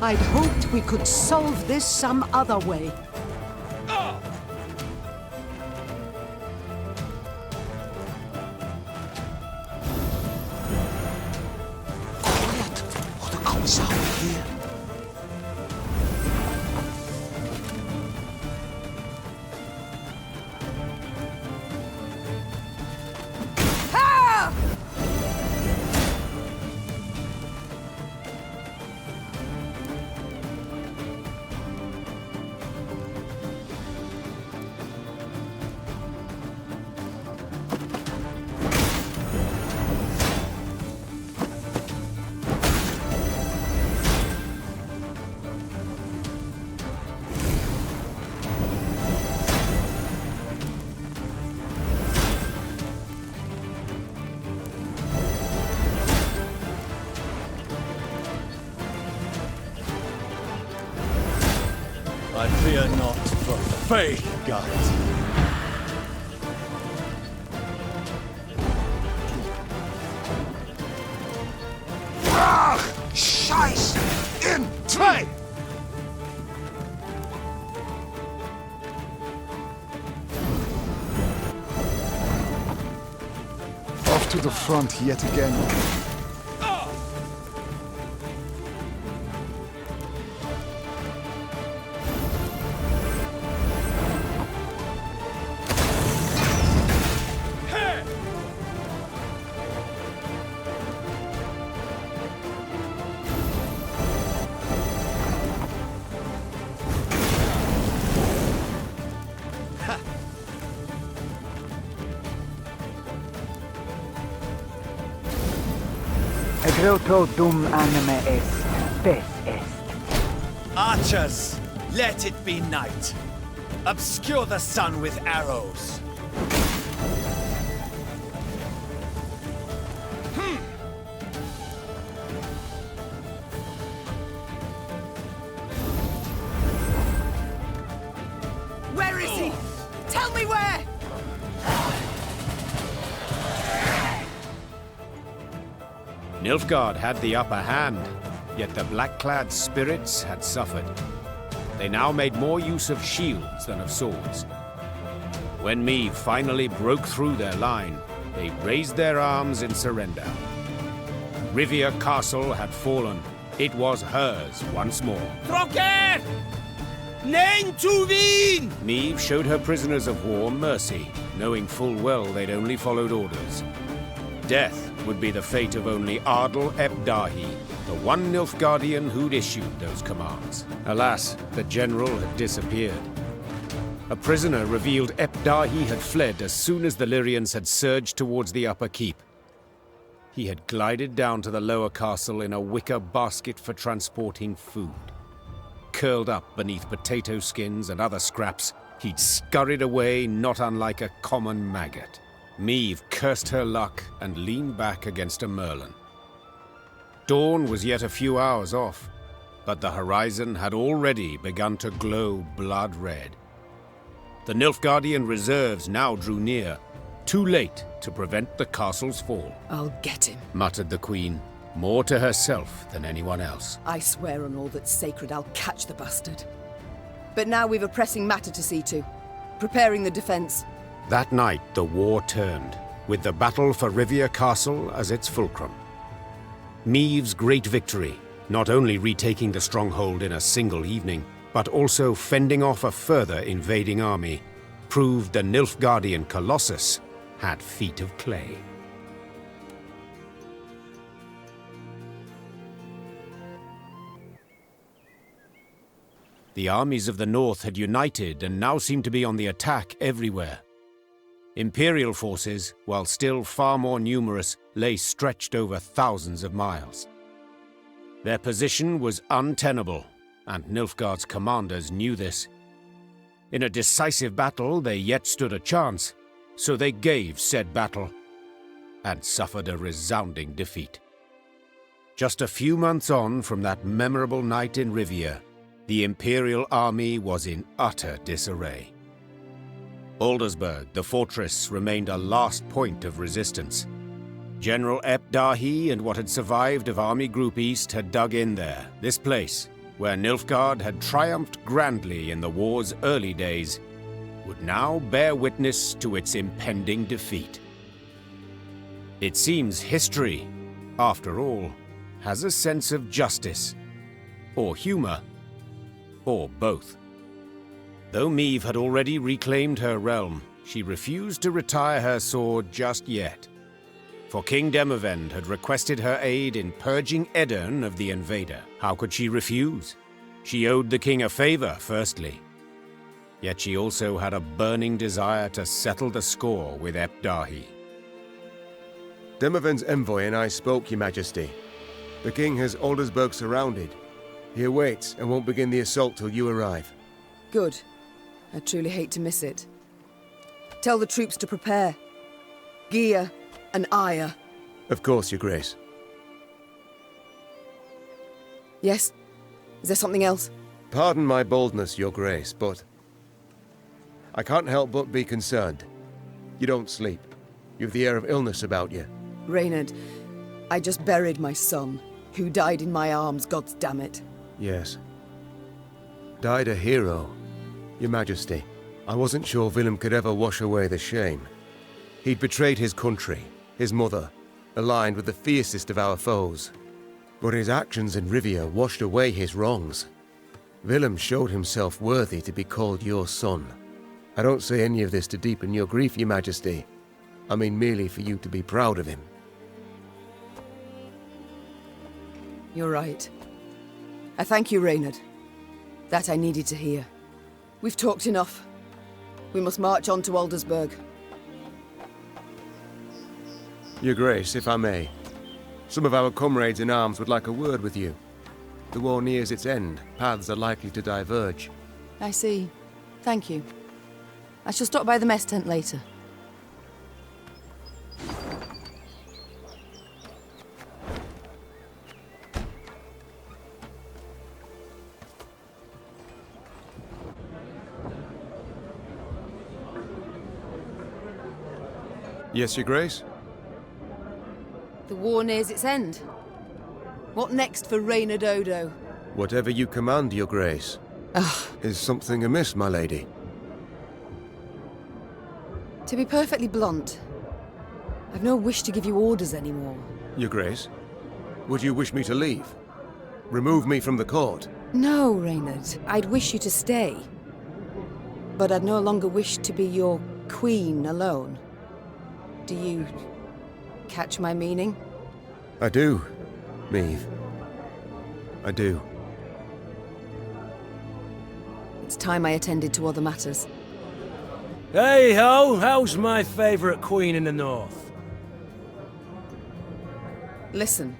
I'd hoped we could solve this some other way. Quiet! What comes out here? I fear not for Fey guides. Scheiß! In! Zwei! Off to the front yet again. Grotto dum anime est, bestest. Archers, let it be night. Obscure the sun with arrows. Where is he? Tell me where! Nilfgaard had the upper hand, yet the black-clad spirits had suffered. They now made more use of shields than of swords. When Meve finally broke through their line, they raised their arms in surrender. Rivia Castle had fallen. It was hers once more. Trocker! Nein zu wien! Meve showed her prisoners of war mercy, knowing full well they'd only followed orders. death would be the fate of only Ardal ep Dahi, the one Nilfgaardian who'd issued those commands. Alas, the general had disappeared. A prisoner revealed ep Dahi had fled as soon as the Lyrians had surged towards the upper keep. He had glided down to the lower castle in a wicker basket for transporting food. Curled up beneath potato skins and other scraps, he'd scurried away not unlike a common maggot. Meve cursed her luck and leaned back against a merlin. Dawn was yet a few hours off, but the horizon had already begun to glow blood red. The Nilfgaardian reserves now drew near, too late to prevent the castle's fall. I'll get him, muttered the queen, more to herself than anyone else. I swear on all that's sacred I'll catch the bastard. But now we've a pressing matter to see to. Preparing the defense. That night the war turned, with the battle for Rivia Castle as its fulcrum. Meve's great victory, not only retaking the stronghold in a single evening, but also fending off a further invading army, proved the Nilfgaardian Colossus had feet of clay. The armies of the north had united and now seemed to be on the attack everywhere. Imperial forces, while still far more numerous, lay stretched over thousands of miles. Their position was untenable, and Nilfgaard's commanders knew this. In a decisive battle, they yet stood a chance, so they gave said battle, and suffered a resounding defeat. Just a few months on from that memorable night in Rivia, the Imperial army was in utter disarray. Aldersburg, the fortress, remained a last point of resistance. General ep Dahi and what had survived of Army Group East had dug in there, this place, where Nilfgaard had triumphed grandly in the war's early days, would now bear witness to its impending defeat. It seems history, after all, has a sense of justice, or humor, or both. Though Meve had already reclaimed her realm, she refused to retire her sword just yet. For King Demavend had requested her aid in purging Edirn of the invader. How could she refuse? She owed the king a favor, firstly. Yet she also had a burning desire to settle the score with ep Dahi. Demavend's envoy and I spoke, Your Majesty. The king has Aldersburg surrounded. He awaits and won't begin the assault till you arrive. Good. I truly hate to miss it. Tell the troops to prepare. Gear and ire. Of course, Your Grace. Yes? Is there something else? Pardon my boldness, Your Grace, but I can't help but be concerned. You don't sleep. You've the air of illness about you. Reynard, I just buried my son, who died in my arms, goddammit. Yes. Died a hero, Your Majesty. I wasn't sure Willem could ever wash away the shame. He'd betrayed his country, his mother, aligned with the fiercest of our foes. But his actions in Rivia washed away his wrongs. Willem showed himself worthy to be called your son. I don't say any of this to deepen your grief, Your Majesty. I mean merely for you to be proud of him. You're right. I thank you, Reynard. That I needed to hear. We've talked enough. We must march on to Aldersburg. Your Grace, if I may. Some of our comrades in arms would like a word with you. The war nears its end. Paths are likely to diverge. I see. Thank you. I shall stop by the mess tent later. Yes, Your Grace? The war nears its end. What next for Reynard Odo? Whatever you command, Your Grace. Is something amiss, my lady? To be perfectly blunt, I've no wish to give you orders anymore. Your Grace? Would you wish me to leave? Remove me from the court? No, Reynard. I'd wish you to stay. But I'd no longer wish to be your queen alone. Do you catch my meaning? I do, Maeve. I do. It's time I attended to other matters. Hey ho, how's my favourite queen in the north? Listen,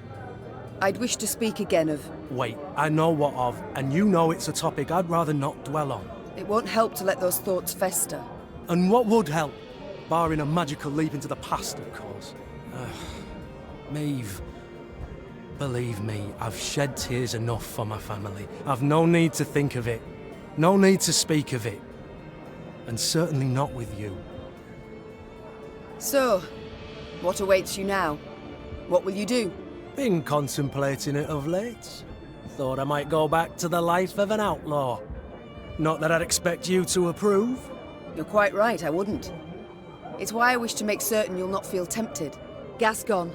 I'd wish to speak again of... Wait, I know what of, and you know it's a topic I'd rather not dwell on. It won't help to let those thoughts fester. And what would help? Barring a magical leap into the past, of course. Maeve, believe me, I've shed tears enough for my family. I've no need to think of it. No need to speak of it. And certainly not with you. So, what awaits you now? What will you do? Been contemplating it of late. Thought I might go back to the life of an outlaw. Not that I'd expect you to approve. You're quite right, I wouldn't. It's why I wish to make certain you'll not feel tempted. Gascon,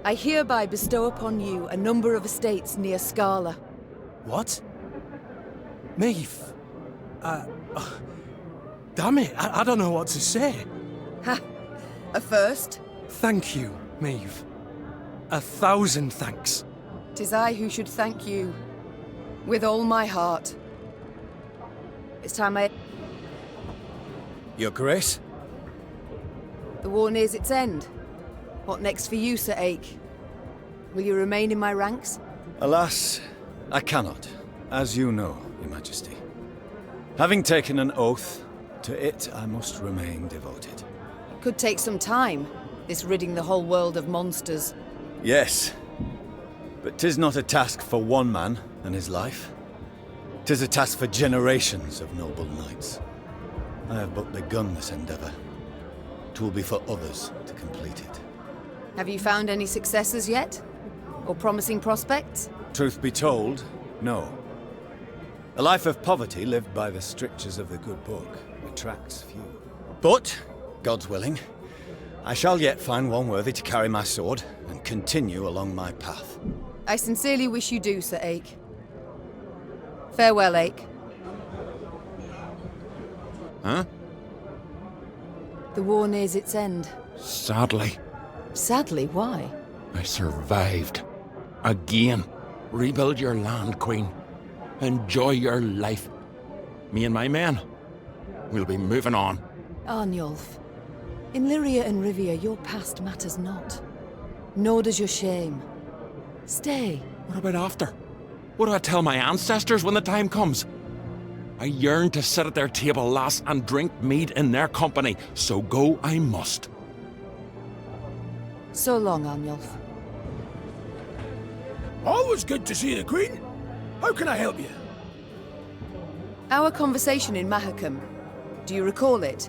I hereby bestow upon you a number of estates near Scala. What? Maeve? Damn it, I don't know what to say. Ha! A first? Thank you, Maeve. 1,000 thanks. 'Tis I who should thank you. With all my heart. It's time I... Your Grace? The war nears its end. What next for you, Sir Ake? Will you remain in my ranks? Alas, I cannot, as you know, Your Majesty. Having taken an oath, to it I must remain devoted. It could take some time, this ridding the whole world of monsters. Yes, but 'tis not a task for one man and his life. 'Tis a task for generations of noble knights. I have but begun this endeavour. 'Twill be for others to complete it. Have you found any successes yet? Or promising prospects? Truth be told, no. A life of poverty lived by the strictures of the good book attracts few. But, God's willing, I shall yet find one worthy to carry my sword and continue along my path. I sincerely wish you do, Sir Ake. Farewell, Ake. Huh? The war nears its end. Sadly. Sadly, why? I survived. Again. Rebuild your land, Queen. Enjoy your life. Me and my men, we'll be moving on. Arnulf, in Lyria and Rivia, your past matters not. Nor does your shame. Stay. What about after? What do I tell my ancestors when the time comes? I yearn to sit at their table, lass, and drink mead in their company, so go I must. So long, Arnulf. Always good to see the Queen. How can I help you? Our conversation in Mahakam. Do you recall it?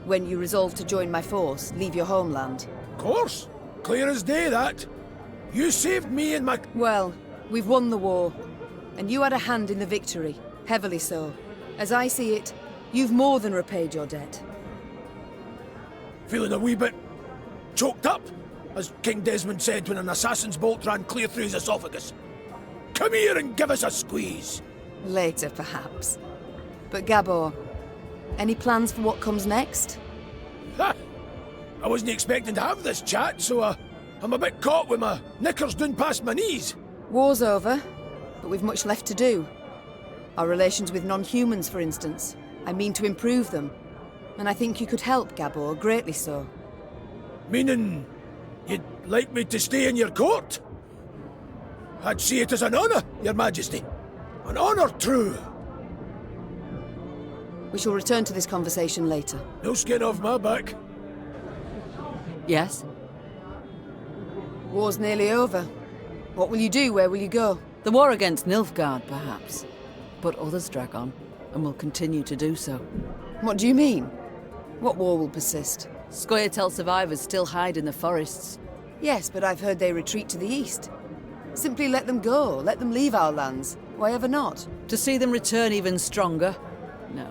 When you resolved to join my force, leave your homeland? Of course. Clear as day, that. You saved me and my... Well, we've won the war. And you had a hand in the victory. Heavily so. As I see it, you've more than repaid your debt. Feeling a wee bit... choked up, as King Desmond said when an assassin's bolt ran clear through his esophagus. Come here and give us a squeeze. Later, perhaps. But Gabor, any plans for what comes next? Ha! I wasn't expecting to have this chat, so I'm a bit caught with my knickers down past my knees. War's over, but we've much left to do. Our relations with non-humans, for instance. I mean to improve them. And I think you could help, Gabor, greatly so. Meaning, you'd like me to stay in your court? I'd see it as an honour, Your Majesty. An honour true. We shall return to this conversation later. No skin off my back. Yes? War's nearly over. What will you do? Where will you go? The war against Nilfgaard, perhaps. But others drag on, and will continue to do so. What do you mean? What war will persist? Scoia'tael survivors still hide in the forests. Yes, but I've heard they retreat to the east. Simply let them go. Let them leave our lands. Why ever not? To see them return even stronger? No.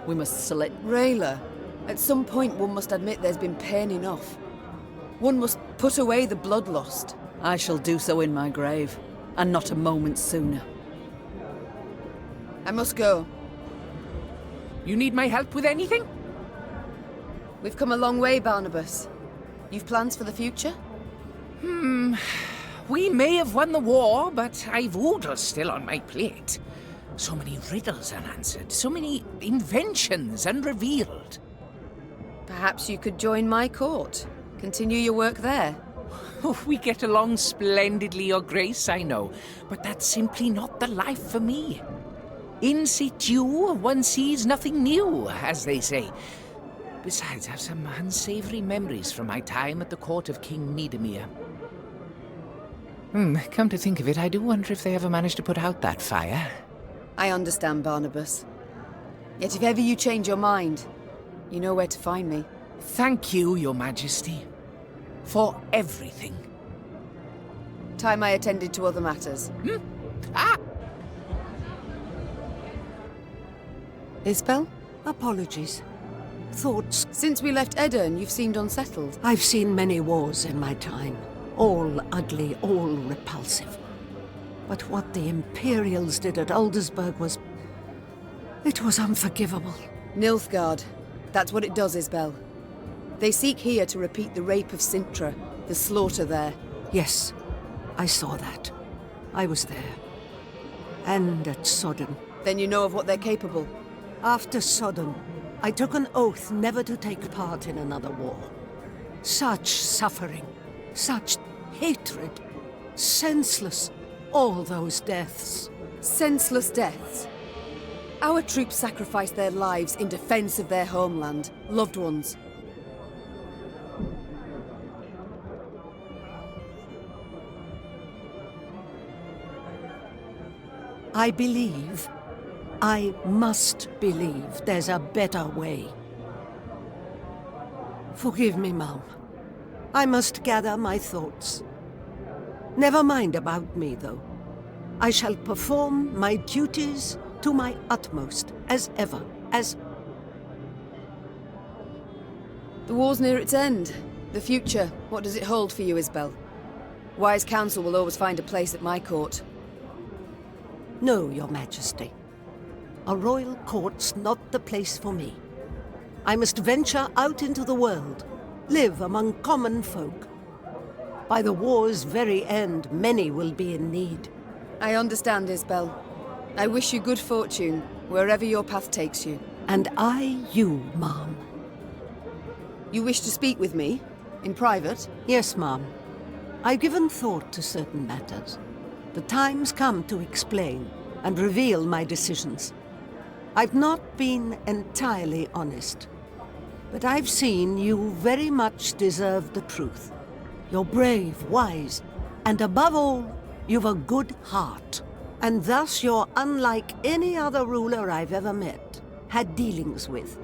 We must select... Rayla, at some point one must admit there's been pain enough. One must put away the bloodlust. I shall do so in my grave, and not a moment sooner. I must go. You need my help with anything? We've come a long way, Barnabas. You've plans for the future? We may have won the war, but I've orders still on my plate. So many riddles unanswered, so many inventions unrevealed. Perhaps you could join my court. Continue your work there. Oh, we get along splendidly, Your Grace, I know, but that's simply not the life for me. In situ, one sees nothing new, as they say. Besides, I have some unsavory memories from my time at the court of King Niedermere. Come to think of it, I do wonder if they ever managed to put out that fire. I understand, Barnabas. Yet if ever you change your mind, you know where to find me. Thank you, Your Majesty, for everything. Time I attended to other matters. Isbel? Apologies. Thoughts. Since we left Edirne, you've seemed unsettled. I've seen many wars in my time. All ugly, all repulsive. But what the Imperials did at Aldersburg was... it was unforgivable. Nilfgaard. That's what it does, Isbel. They seek here to repeat the rape of Sintra, the slaughter there. Yes, I saw that. I was there. And at Sodden. Then you know of what they're capable. After Sodden, I took an oath never to take part in another war. Such suffering, such hatred, senseless, all those deaths. Senseless deaths? Our troops sacrificed their lives in defense of their homeland, loved ones. I believe, I must believe there's a better way. Forgive me, Mom. I must gather my thoughts. Never mind about me, though. I shall perform my duties to my utmost, as ever, as... The war's near its end. The future, what does it hold for you, Isbel? Wise counsel will always find a place at my court. No, Your Majesty. A royal court's not the place for me. I must venture out into the world, live among common folk. By the war's very end, many will be in need. I understand, Isbel. I wish you good fortune, wherever your path takes you. And I you, Ma'am. You wish to speak with me? In private? Yes, Ma'am. I've given thought to certain matters. The time's come to explain and reveal my decisions. I've not been entirely honest, but I've seen you very much deserve the truth. You're brave, wise, and above all, you've a good heart. And thus you're unlike any other ruler I've ever met, had dealings with.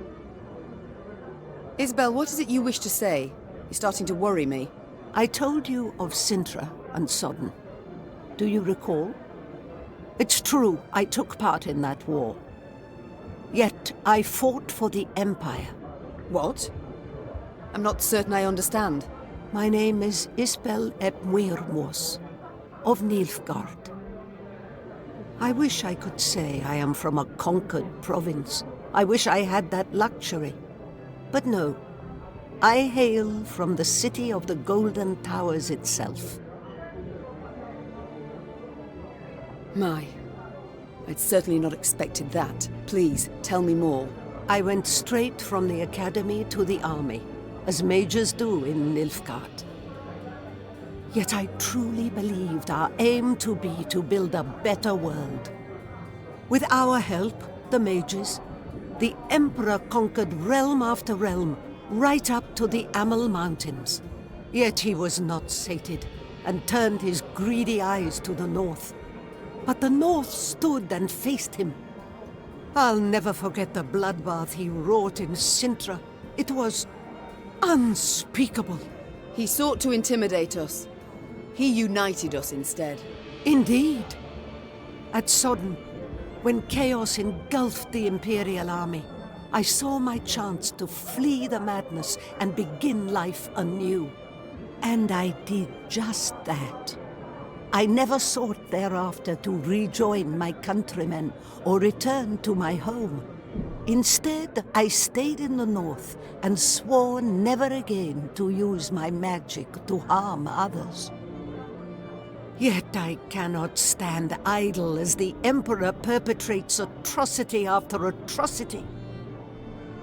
Isbel, what is it you wish to say? You're starting to worry me. I told you of Sintra and Sodden. Do you recall? It's true, I took part in that war. Yet I fought for the Empire. What? I'm not certain I understand. My name is Isbel ep Muirmos, of Nilfgaard. I wish I could say I am from a conquered province. I wish I had that luxury. But no, I hail from the city of the Golden Towers itself. My, I'd certainly not expected that. Please, tell me more. I went straight from the academy to the army, as majors do in Nilfgaard. Yet I truly believed our aim to be to build a better world. With our help, the mages, the Emperor conquered realm after realm, right up to the Amel Mountains. Yet he was not sated, and turned his greedy eyes to the north. But the north stood and faced him. I'll never forget the bloodbath he wrought in Sintra. It was unspeakable. He sought to intimidate us. He united us instead. Indeed. At Sodden, when chaos engulfed the Imperial army, I saw my chance to flee the madness and begin life anew. And I did just that. I never sought thereafter to rejoin my countrymen or return to my home. Instead, I stayed in the north and swore never again to use my magic to harm others. Yet I cannot stand idle as the Emperor perpetrates atrocity after atrocity.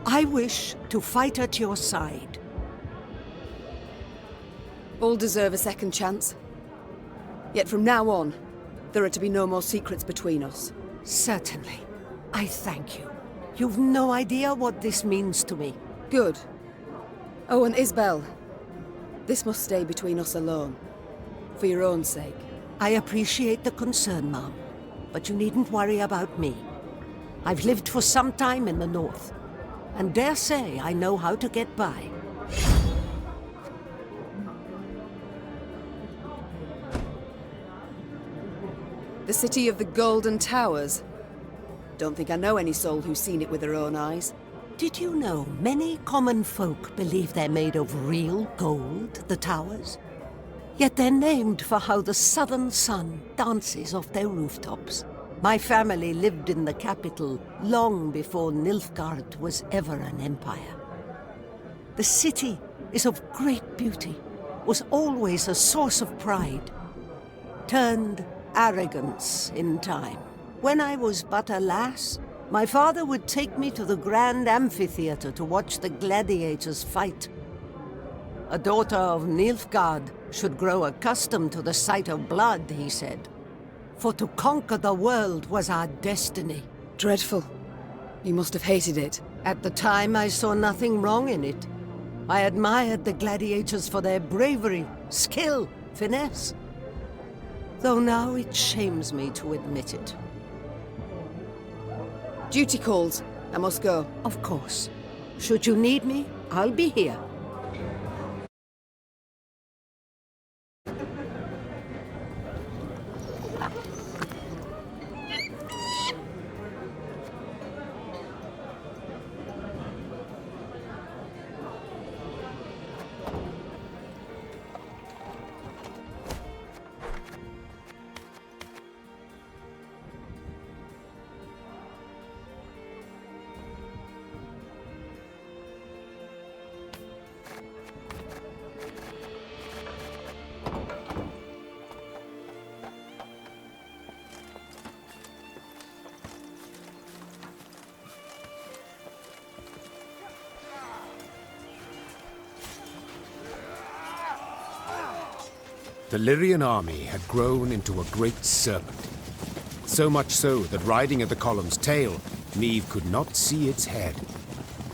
I wish to fight at your side. All deserve a second chance. Yet from now on, there are to be no more secrets between us. Certainly. I thank you. You've no idea what this means to me. Good. Oh, and Isbel. This must stay between us alone. For your own sake. I appreciate the concern, Mom. But you needn't worry about me. I've lived for some time in the north, and dare say I know how to get by. The city of the Golden Towers. Don't think I know any soul who's seen it with their own eyes. Did you know many common folk believe they're made of real gold, the towers? Yet they're named for how the southern sun dances off their rooftops. My family lived in the capital long before Nilfgaard was ever an empire. The city is of great beauty, was always a source of pride, turned arrogance in time. When I was but a lass, my father would take me to the grand amphitheater to watch the gladiators fight. A daughter of Nilfgaard should grow accustomed to the sight of blood, he said. For to conquer the world was our destiny. Dreadful. You must have hated it. At the time, I saw nothing wrong in it. I admired the gladiators for their bravery, skill, finesse. Though now it shames me to admit it. Duty calls. I must go. Of course. Should you need me, I'll be here. The Lyrian army had grown into a great serpent. So much so that riding at the column's tail, Niamh could not see its head.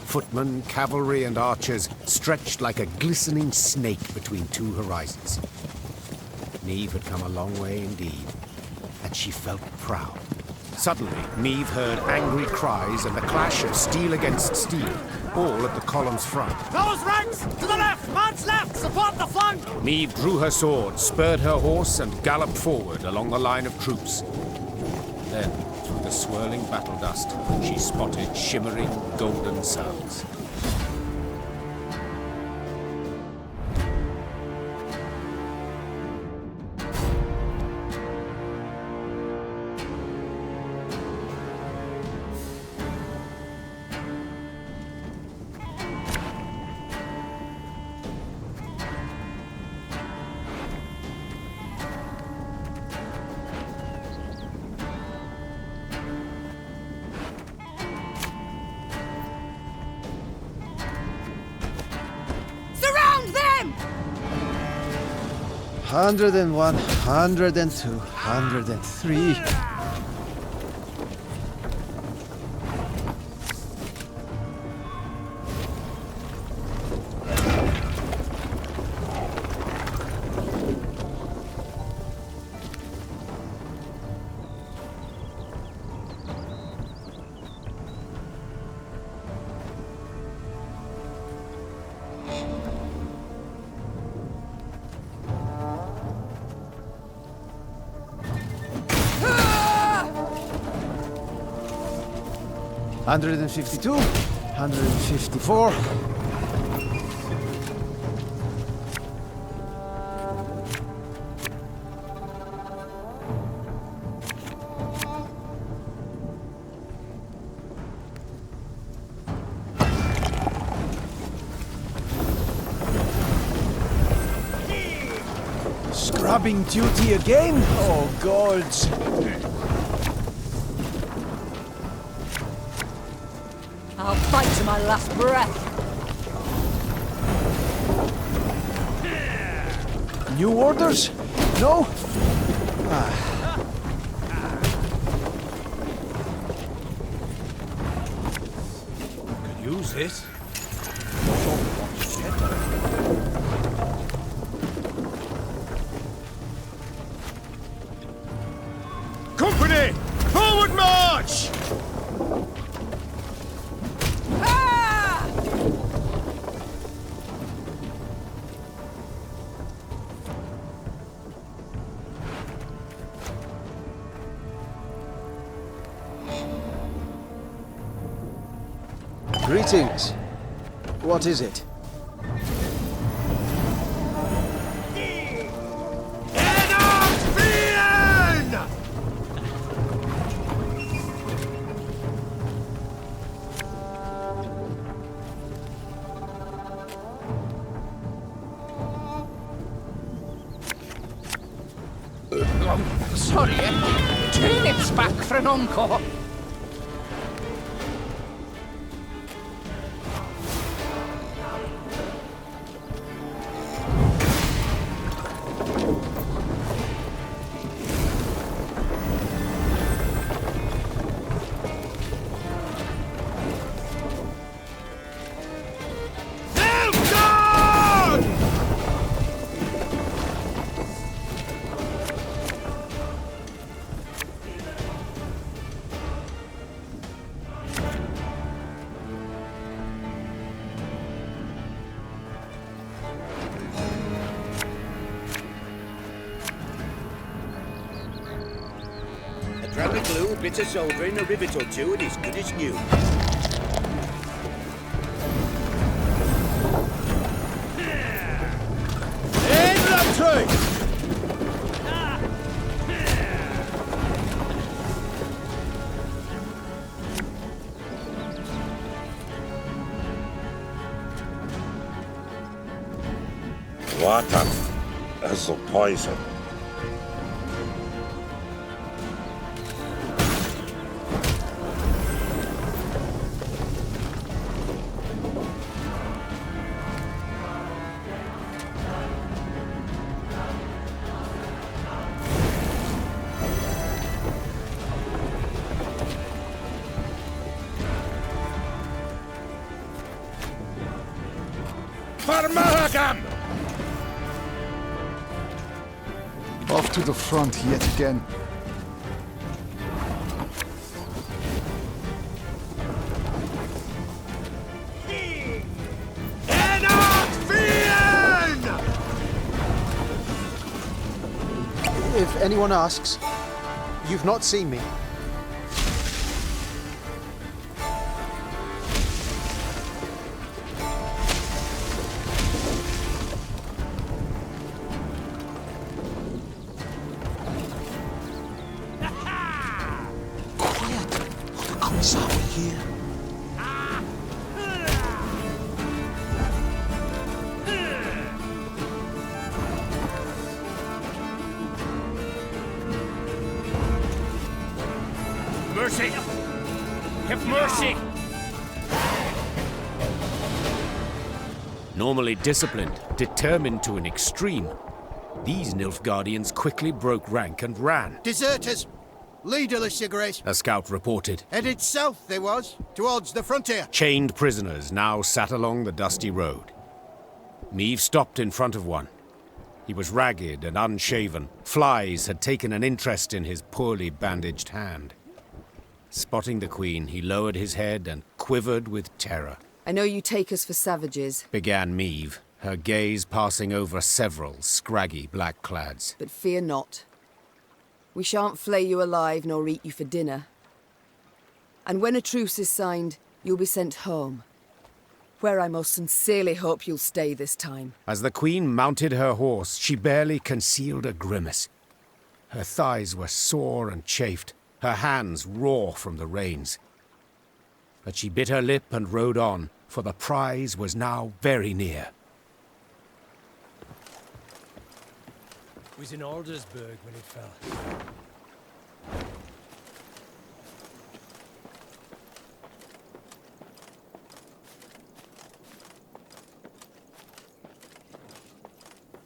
Footmen, cavalry, and archers stretched like a glistening snake between two horizons. Niamh had come a long way indeed, and she felt proud. Suddenly, Niamh heard angry cries and the clash of steel against steel, all at the column's front. Those ranks! To the left! Man's left! Support the flank! Niamh drew her sword, spurred her horse, and galloped forward along the line of troops. Then, through the swirling battle dust, she spotted shimmering golden suns. Surround them! 101, 102, 103. Ah! 152, 154. Stabbing duty again? Oh, gods. I'll fight to my last breath. New orders? No? Could use this. Company! Forward march! Greetings. What is it? Sorry, turnips back for an encore. Grab a glue, a bit of soldering, a rivet or two, and it's good as new. Infantry! Water is a poison. Off to the front yet again. If anyone asks, you've not seen me. Mercy! Have mercy! Normally disciplined, determined to an extreme, these Nilfgaardians quickly broke rank and ran. Deserters! Leaderless, Your Grace. A scout reported. Headed south, they was, towards the frontier. Chained prisoners now sat along the dusty road. Meave stopped in front of one. He was ragged and unshaven. Flies had taken an interest in his poorly bandaged hand. Spotting the Queen, he lowered his head and quivered with terror. I know you take us for savages, Began Meave, her gaze passing over several scraggy black-clads. but fear not. We shan't flay you alive nor eat you for dinner. And when a truce is signed, you'll be sent home, where I most sincerely hope you'll stay this time. As the Queen mounted her horse, she barely concealed a grimace. Her thighs were sore and chafed, her hands raw from the reins. But she bit her lip and rode on, for the prize was now very near. was in Aldersburg when it fell.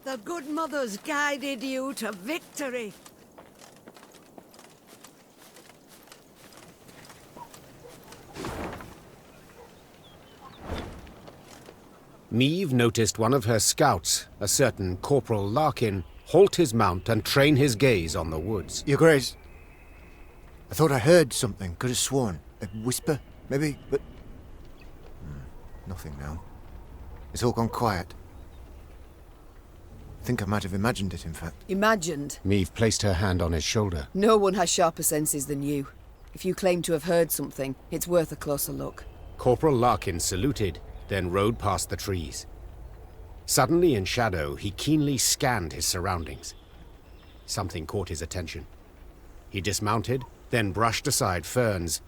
The good mothers guided you to victory. Meve noticed one of her scouts, a certain Corporal Larkin, halt his mount and train his gaze on the woods. Your Grace, I thought I heard something. Could have sworn. A whisper, maybe, but... nothing now. It's all gone quiet. I think I might have imagined it, in fact. Imagined? Meve placed her hand on his shoulder. No one has sharper senses than you. If you claim to have heard something, it's worth a closer look. Corporal Larkin saluted, then rode past the trees. Suddenly in shadow, he keenly scanned his surroundings. Something caught his attention. He dismounted, then brushed aside ferns,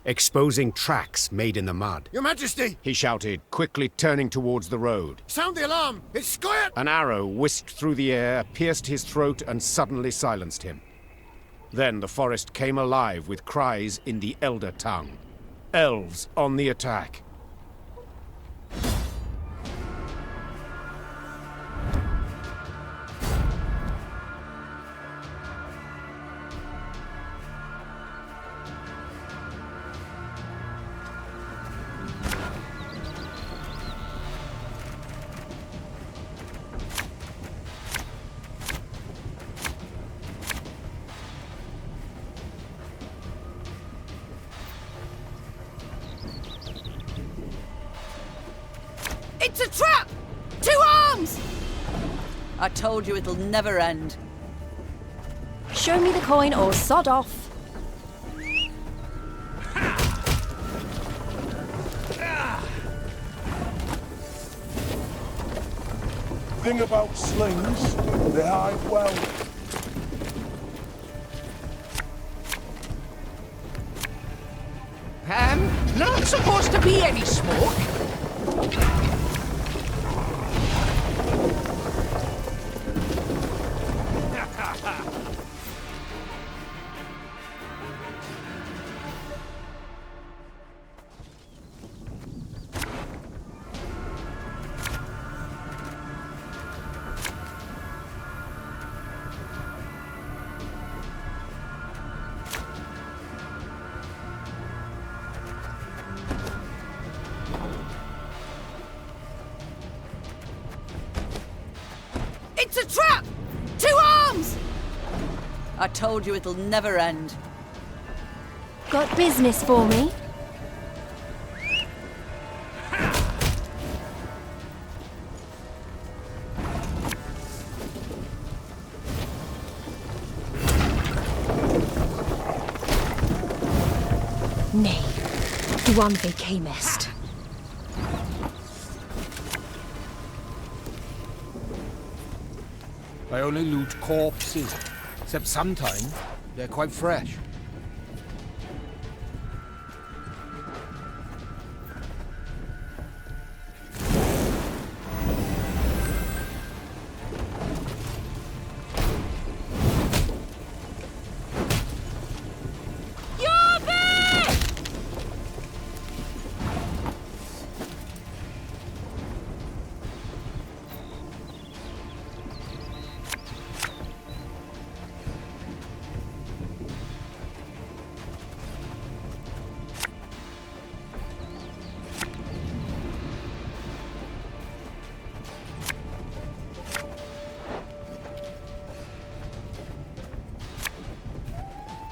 exposing tracks made in the mud. Your Majesty! He shouted, quickly turning towards the road. Sound the alarm! It's squirt! An arrow whisked through the air, pierced his throat, and suddenly silenced him. Then the forest came alive with cries in the Elder tongue. Elves on the attack. It's a trap! 2 arms! I told you it'll never end. Show me the coin or sod off. Thing about slings, they hide well. Not supposed to be any smoke. It's a trap! 2 arms! I told you it'll never end. Got business for me? Nay, duan fe camest. I only loot corpses, except sometimes they're quite fresh.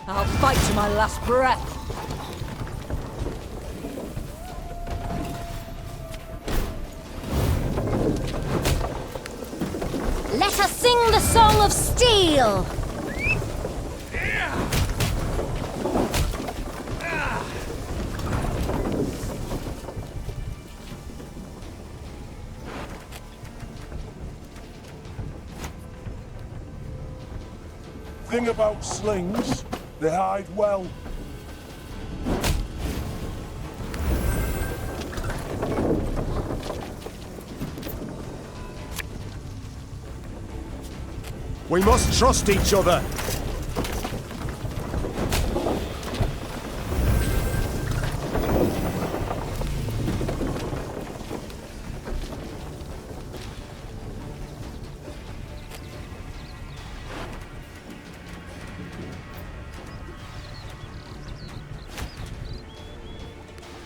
I'll fight to my last breath. Let us sing the song of steel! Thing about slings, they hide well. We must trust each other.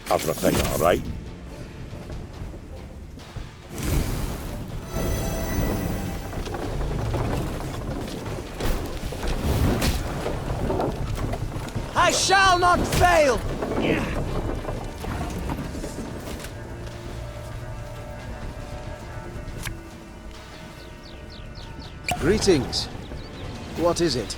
Everything all right? I shall not fail! Greetings. What is it?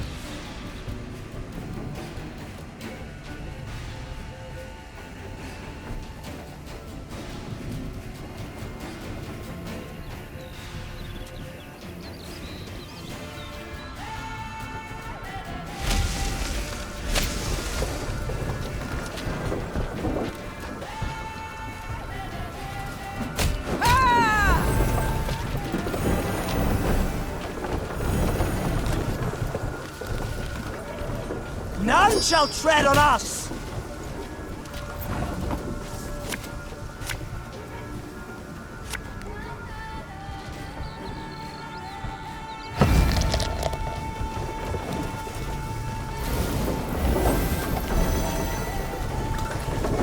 None shall tread on us!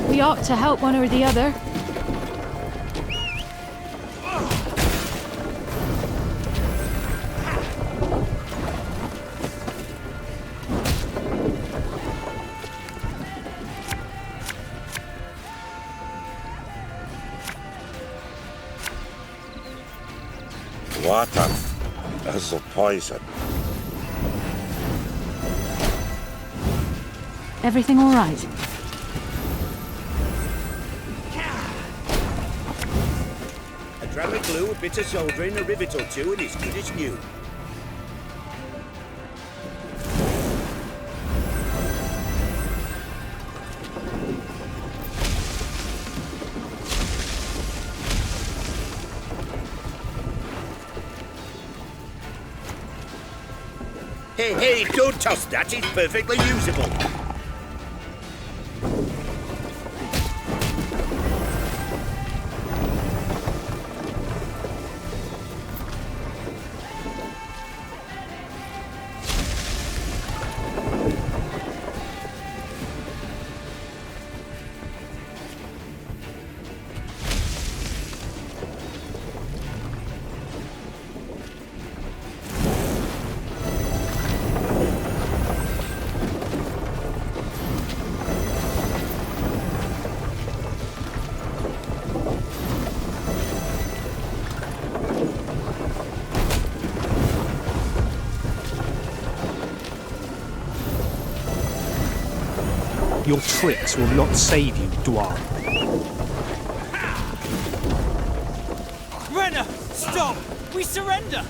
We ought to help one or the other. Water is a poison. Everything all right? A drab of glue, a bit of soldering, a rivet or two, and it's good as new. Hey, don't toss that, it's perfectly usable. Your tricks will not save you, Dwarf. Renner, stop! We surrender!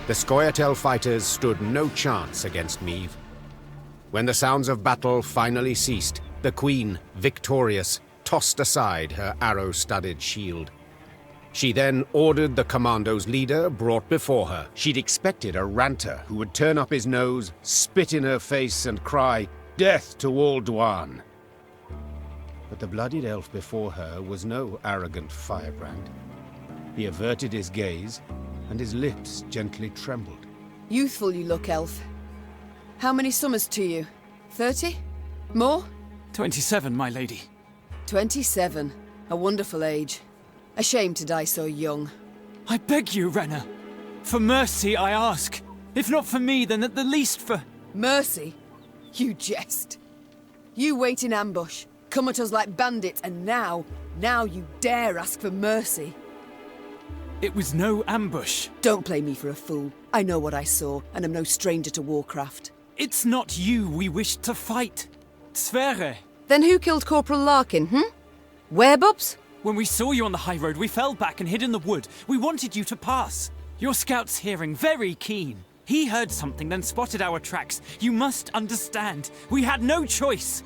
The Scoia'tael fighters stood no chance against Meve. When the sounds of battle finally ceased, the Queen, victorious, tossed aside her arrow-studded shield. She then ordered the commando's leader brought before her. She'd expected a ranter who would turn up his nose, spit in her face, and cry, "Death to all Dwan!" But the bloodied elf before her was no arrogant firebrand. He averted his gaze, and his lips gently trembled. Youthful you look, elf. How many summers to you? 30? More? 27, my lady. 27. A wonderful age. A shame to die so young. I beg you, Renner. For mercy, I ask. If not for me, then at the least for... Mercy? You jest. You wait in ambush, come at us like bandits, and now you dare ask for mercy. It was no ambush. Don't play me for a fool. I know what I saw, and am no stranger to warcraft. It's not you we wished to fight. Sverre. Then who killed Corporal Larkin, Werebubs? When we saw you on the high road, we fell back and hid in the wood. We wanted you to pass. Your scout's hearing very keen. He heard something, then spotted our tracks. You must understand. We had no choice.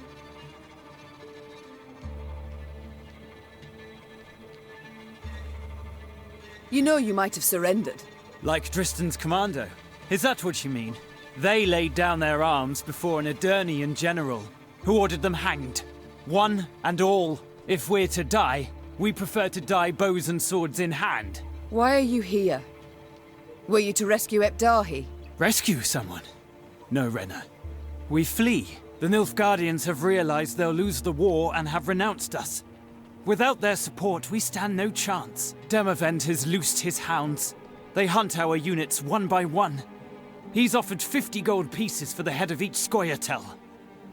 You know you might have surrendered. Like Dristan's commando. Is that what you mean? They laid down their arms before an Edirnian general, who ordered them hanged. One and all. If we're to die, we prefer to die bows and swords in hand. Why are you here? Were you to rescue Epdahi? Rescue someone? No, Renna. We flee. The Nilfgaardians have realized they'll lose the war and have renounced us. Without their support, we stand no chance. Demavend has loosed his hounds. They hunt our units one by one. He's offered 50 gold pieces for the head of each Scoia'tael.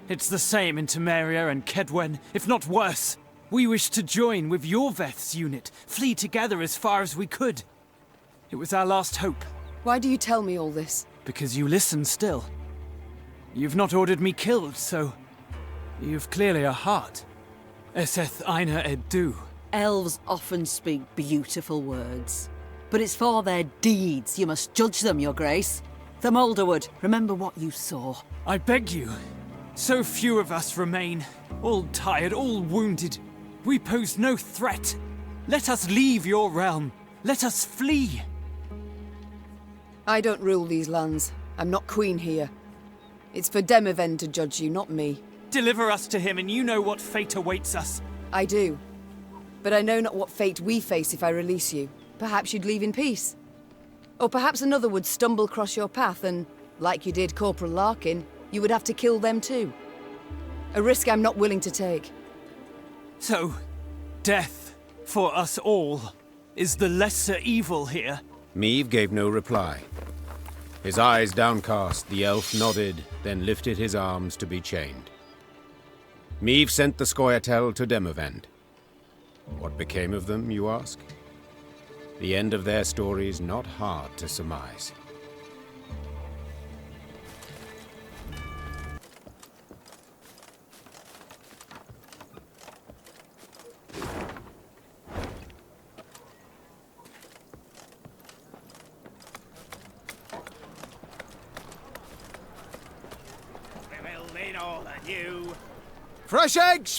It's the same in Temeria and Kedwen, if not worse. We wish to join with Yorveth's unit, flee together as far as we could. It was our last hope. Why do you tell me all this? Because you listen still. You've not ordered me killed, so you've clearly a heart. Eseth Aina Edu. Elves often speak beautiful words, but it's for their deeds you must judge them, Your Grace. The Moulderwood, remember what you saw. I beg you. So few of us remain, all tired, all wounded. We pose no threat. Let us leave your realm. Let us flee. I don't rule these lands. I'm not queen here. It's for Demavend to judge you, not me. Deliver us to him and you know what fate awaits us. I do. But I know not what fate we face if I release you. Perhaps you'd leave in peace. Or perhaps another would stumble across your path and, like you did Corporal Larkin, you would have to kill them too. A risk I'm not willing to take. So, death, for us all, is the lesser evil here? Meave gave no reply. His eyes downcast, the elf nodded, then lifted his arms to be chained. Meave sent the Scoia'tael to Demavend. What became of them, you ask? The end of their story's not hard to surmise.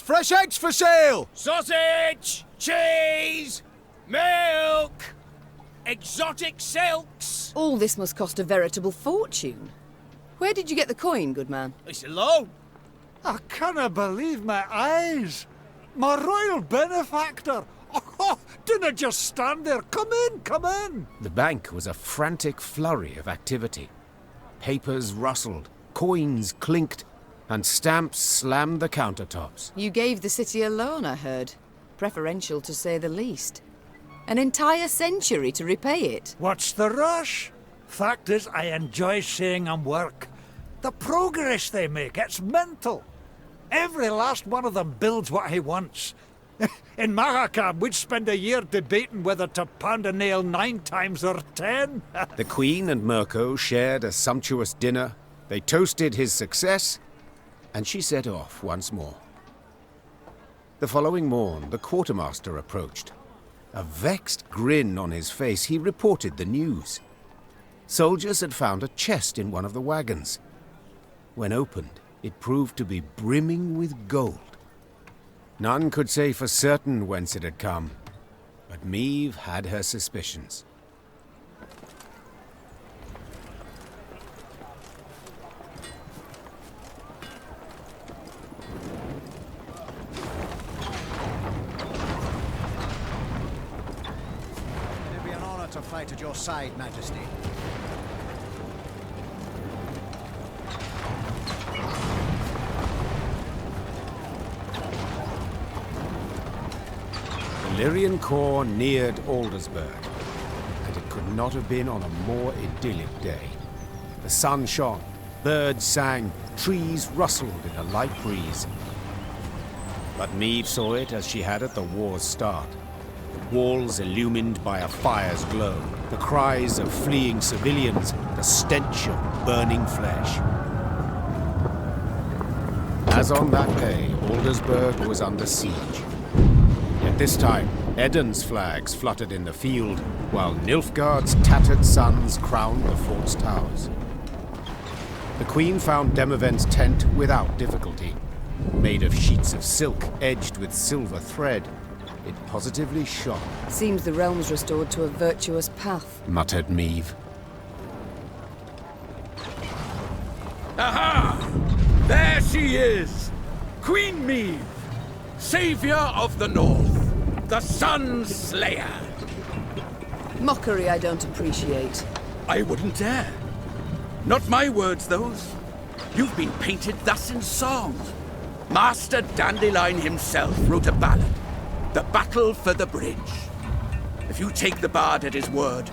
Fresh eggs for sale! Sausage! Cheese! Milk! Exotic silks! All this must cost a veritable fortune. Where did you get the coin, good man? It's a loan. I cannot believe my eyes. My royal benefactor. Oh, didn't just stand there. Come in, come in. The bank was a frantic flurry of activity. Papers rustled, coins clinked, and stamps slammed the countertops. You gave the city a loan, I heard. Preferential, to say the least. An entire century to repay it. What's the rush? Fact is, I enjoy seeing them work. The progress they make, it's mental. Every last one of them builds what he wants. In Mahakam, we'd spend a year debating whether to pound a nail 9 times or 10. The Queen and Mirko shared a sumptuous dinner. They toasted his success, and she set off once more. The following morn, the quartermaster approached. A vexed grin on his face, he reported the news. Soldiers had found a chest in one of the wagons. When opened, it proved to be brimming with gold. None could say for certain whence it had come, but Meave had her suspicions. It'd be an honor to fight at your side, Majesty. The Lyrian corps neared Aldersburg, and it could not have been on a more idyllic day. The sun shone, birds sang, trees rustled in a light breeze. But Meave saw it as she had at the war's start. Walls illumined by a fire's glow, the cries of fleeing civilians, the stench of burning flesh. As on that day, Aldersburg was under siege. Yet this time, Eden's flags fluttered in the field, while Nilfgaard's tattered sons crowned the fort's towers. The Queen found Demavend's tent without difficulty, made of sheets of silk edged with silver thread. It positively shone, Seems the realm's restored to a virtuous path. muttered Meve. Aha! There she is! Queen Meve, savior of the North, the Sun Slayer. Mockery I don't appreciate. I wouldn't dare. Not my words, those. You've been painted thus in song. Master Dandelion himself wrote a ballad, The Battle for the Bridge. If you take the bard at his word,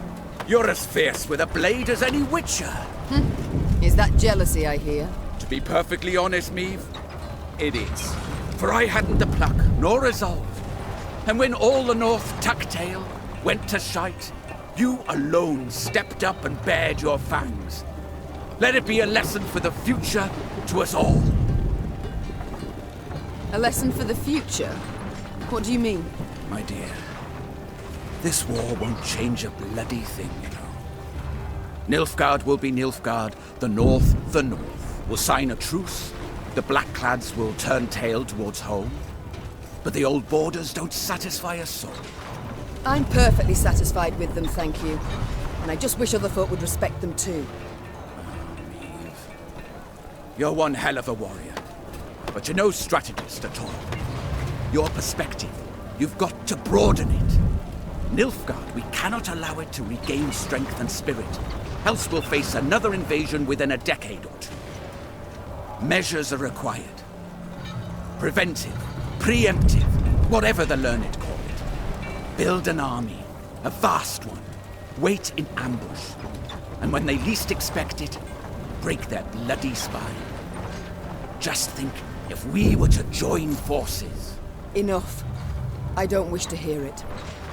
you're as fierce with a blade as any witcher. Is that jealousy I hear? To be perfectly honest, Meve, it is. For I hadn't the pluck nor resolve. And when all the North tuck-tail went to shite, you alone stepped up and bared your fangs. Let it be a lesson for the future to us all. A lesson for the future? What do you mean? My dear, this war won't change a bloody thing, you know. Nilfgaard will be Nilfgaard, the North. We'll sign a truce, the Blackclads will turn tail towards home. But the old borders don't satisfy us so. I'm perfectly satisfied with them, thank you. And I just wish other folk would respect them too. You're one hell of a warrior, but you're no strategist at all. Your perspective, you've got to broaden it. Nilfgaard, we cannot allow it to regain strength and spirit, else we'll face another invasion within a decade or two. Measures are required. Preventive, preemptive, whatever the learned call it. Build an army, a vast one. Wait in ambush. And when they least expect it, break their bloody spine. Just think, if we were to join forces... Enough. I don't wish to hear it.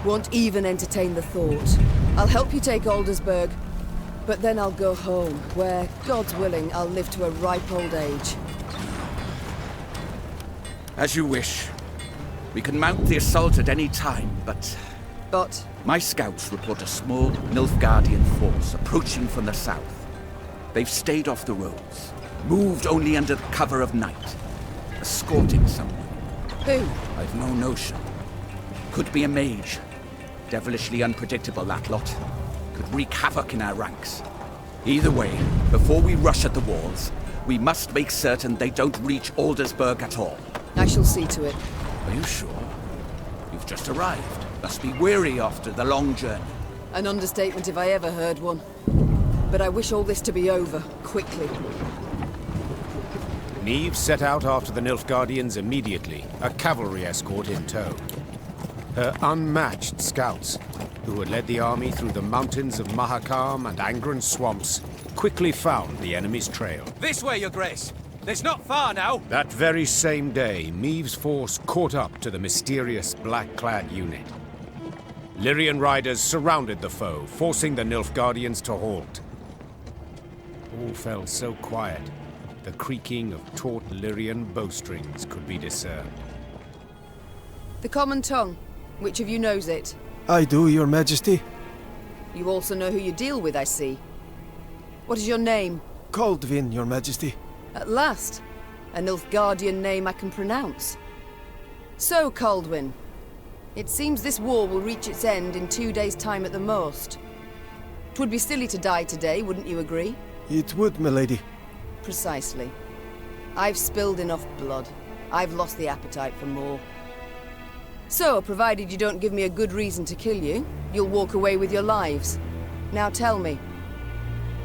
Won't even entertain the thought. I'll help you take Aldersburg, but then I'll go home, where, God's willing, I'll live to a ripe old age. As you wish. We can mount the assault at any time, but... But? My scouts report a small Nilfgaardian force approaching from the south. They've stayed off the roads, moved only under the cover of night, escorting someone. Who? I've no notion. Could be a mage. Devilishly unpredictable, that lot. Could wreak havoc in our ranks. Either way, before we rush at the walls, we must make certain they don't reach Aldersburg at all. I shall see to it. Are you sure? You've just arrived. Must be weary after the long journey. An understatement if I ever heard one. But I wish all this to be over, quickly. Meve set out after the Nilfgaardians immediately, a cavalry escort in tow. Her unmatched scouts, who had led the army through the mountains of Mahakam and Angren swamps, quickly found the enemy's trail. This way, Your Grace. It's not far now. That very same day, Meve's force caught up to the mysterious black-clad unit. Lyrian riders surrounded the foe, forcing the Nilfgaardians to halt. All felt so quiet, the creaking of taut Lyrian bowstrings could be discerned. The common tongue. Which of you knows it? I do, Your Majesty. You also know who you deal with, I see. What is your name? Kaldvin, Your Majesty. At last. A Nilfgaardian name I can pronounce. So, Kaldwin. It seems this war will reach its end in 2 days' time at the most. 'Twould be silly to die today, wouldn't you agree? It would, milady. Precisely. I've spilled enough blood. I've lost the appetite for more. So, provided you don't give me a good reason to kill you, you'll walk away with your lives. Now tell me.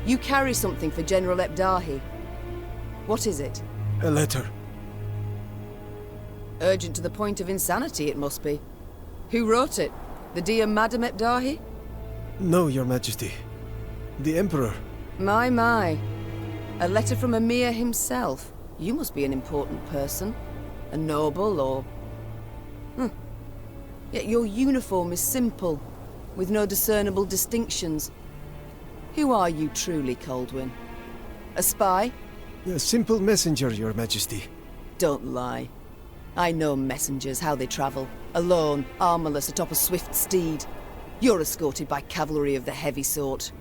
You carry something for General Ebdahi. What is it? A letter. Urgent to the point of insanity, it must be. Who wrote it? The dear Madam Ebdahi? No, Your Majesty. The Emperor. My. A letter from Emir himself. You must be an important person. A noble or... Yet your uniform is simple, with no discernible distinctions. Who are you truly, Kaldwin? A spy? A simple messenger, Your Majesty. Don't lie. I know messengers, how they travel. Alone, armorless, atop a swift steed. You're escorted by cavalry of the heavy sort.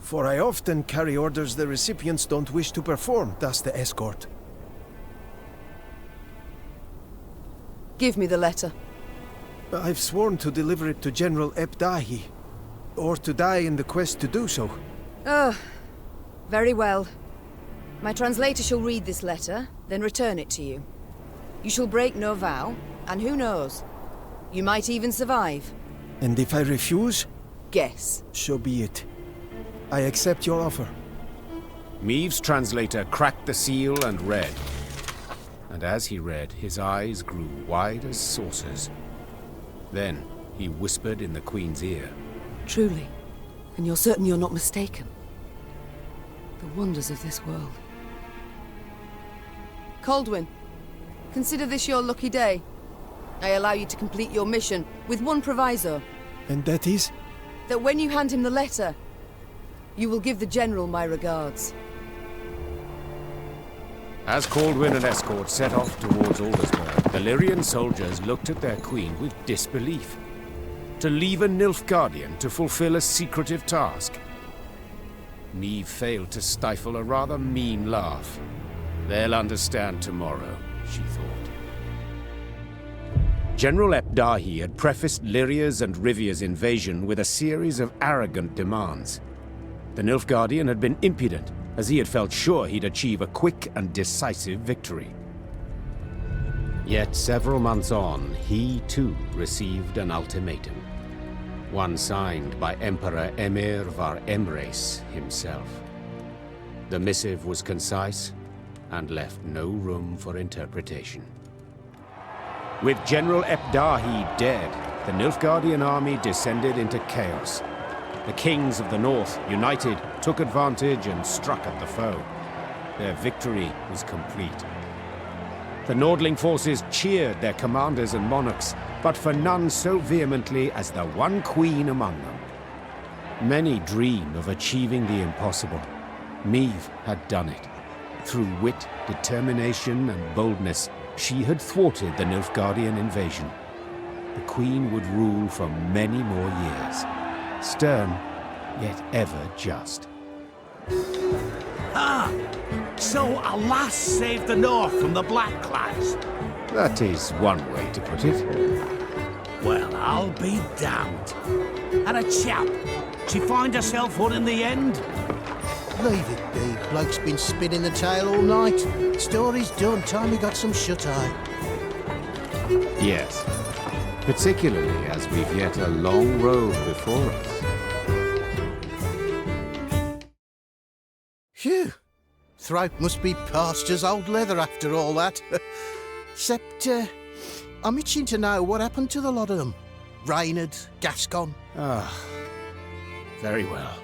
For I often carry orders the recipients don't wish to perform, thus the escort. Give me the letter. I've sworn to deliver it to General Ebdahi, or to die in the quest to do so. Oh, very well. My translator shall read this letter, then return it to you. You shall break no vow, and who knows? You might even survive. And if I refuse? Guess. So be it. I accept your offer. Meave's translator cracked the seal and read. And as he read, his eyes grew wide as saucers. Then he whispered in the Queen's ear. Truly? And you're certain you're not mistaken? The wonders of this world. Coldwyn, consider this your lucky day. I allow you to complete your mission with one proviso. And that is? That when you hand him the letter, you will give the General my regards. As Coldwyn and escort set off towards Aldersburg, the Lyrian soldiers looked at their queen with disbelief. To leave a Nilfgaardian to fulfill a secretive task. Meave failed to stifle a rather mean laugh. They'll understand tomorrow, she thought. General Ebdahi had prefaced Lyria's and Rivia's invasion with a series of arrogant demands. The Nilfgaardian had been impudent, as he had felt sure he'd achieve a quick and decisive victory. Yet several months on, he too received an ultimatum. One signed by Emperor Emir var Emreis himself. The missive was concise and left no room for interpretation. With General Ebdahi dead, the Nilfgaardian army descended into chaos. The kings of the north, united, took advantage and struck at the foe. Their victory was complete. The Nordling forces cheered their commanders and monarchs, but for none so vehemently as the one queen among them. Many dream of achieving the impossible. Meave had done it. Through wit, determination, and boldness, she had thwarted the Nilfgaardian invasion. The queen would rule for many more years. Stern, yet ever just. Ah! So a lass saved the North from the Blackclads? That is one way to put it. Well, I'll be damned. And a chap, she find herself one in the end? Leave it be. Bloke's been spinning the tale all night. Story's done. Time we got some shut-eye. Yes. Particularly as we've yet a long road before us. Phew. Throat must be parched as old leather after all that. Except, I'm itching to know what happened to the lot of them. Reynard, Gascon. Ah, very well.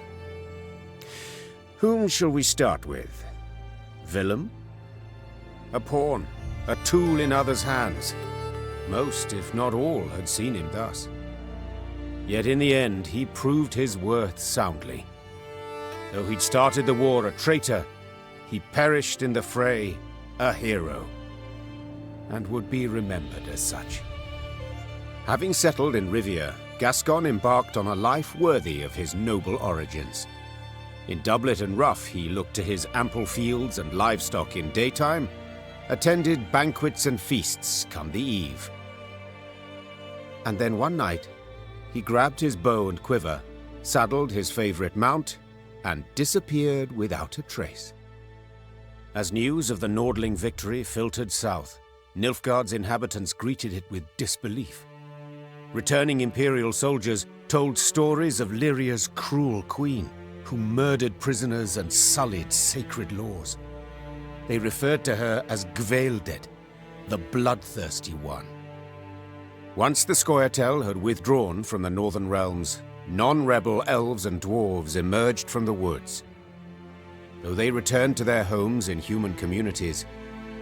Whom shall we start with? Willem? A pawn, a tool in others' hands. Most, if not all, had seen him thus. Yet in the end, he proved his worth soundly. Though he'd started the war a traitor, he perished in the fray a hero, and would be remembered as such. Having settled in Rivia, Gascon embarked on a life worthy of his noble origins. In doublet and ruff, he looked to his ample fields and livestock in daytime, attended banquets and feasts come the eve. And then one night, he grabbed his bow and quiver, saddled his favorite mount, and disappeared without a trace. As news of the Nordling victory filtered south, Nilfgaard's inhabitants greeted it with disbelief. Returning Imperial soldiers told stories of Lyria's cruel queen, who murdered prisoners and sullied sacred laws. They referred to her as Gvaeldet, the bloodthirsty one. Once the Scoia'tael had withdrawn from the northern realms, non-rebel elves and dwarves emerged from the woods. Though they returned to their homes in human communities,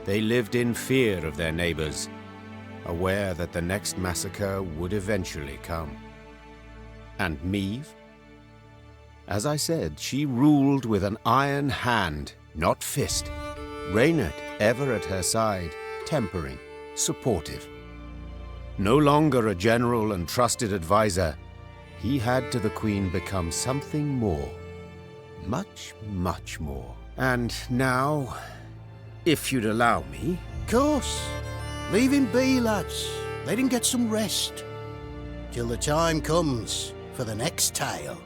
they lived in fear of their neighbors, aware that the next massacre would eventually come. And Meave? As I said, she ruled with an iron hand, not fist. Reynard ever at her side, tempering, supportive. No longer a general and trusted advisor, he had to the Queen become something more. Much, much more. And now, if you'd allow me... Of course. Leave him be, lads. let him get some rest. Till the time comes for the next tale.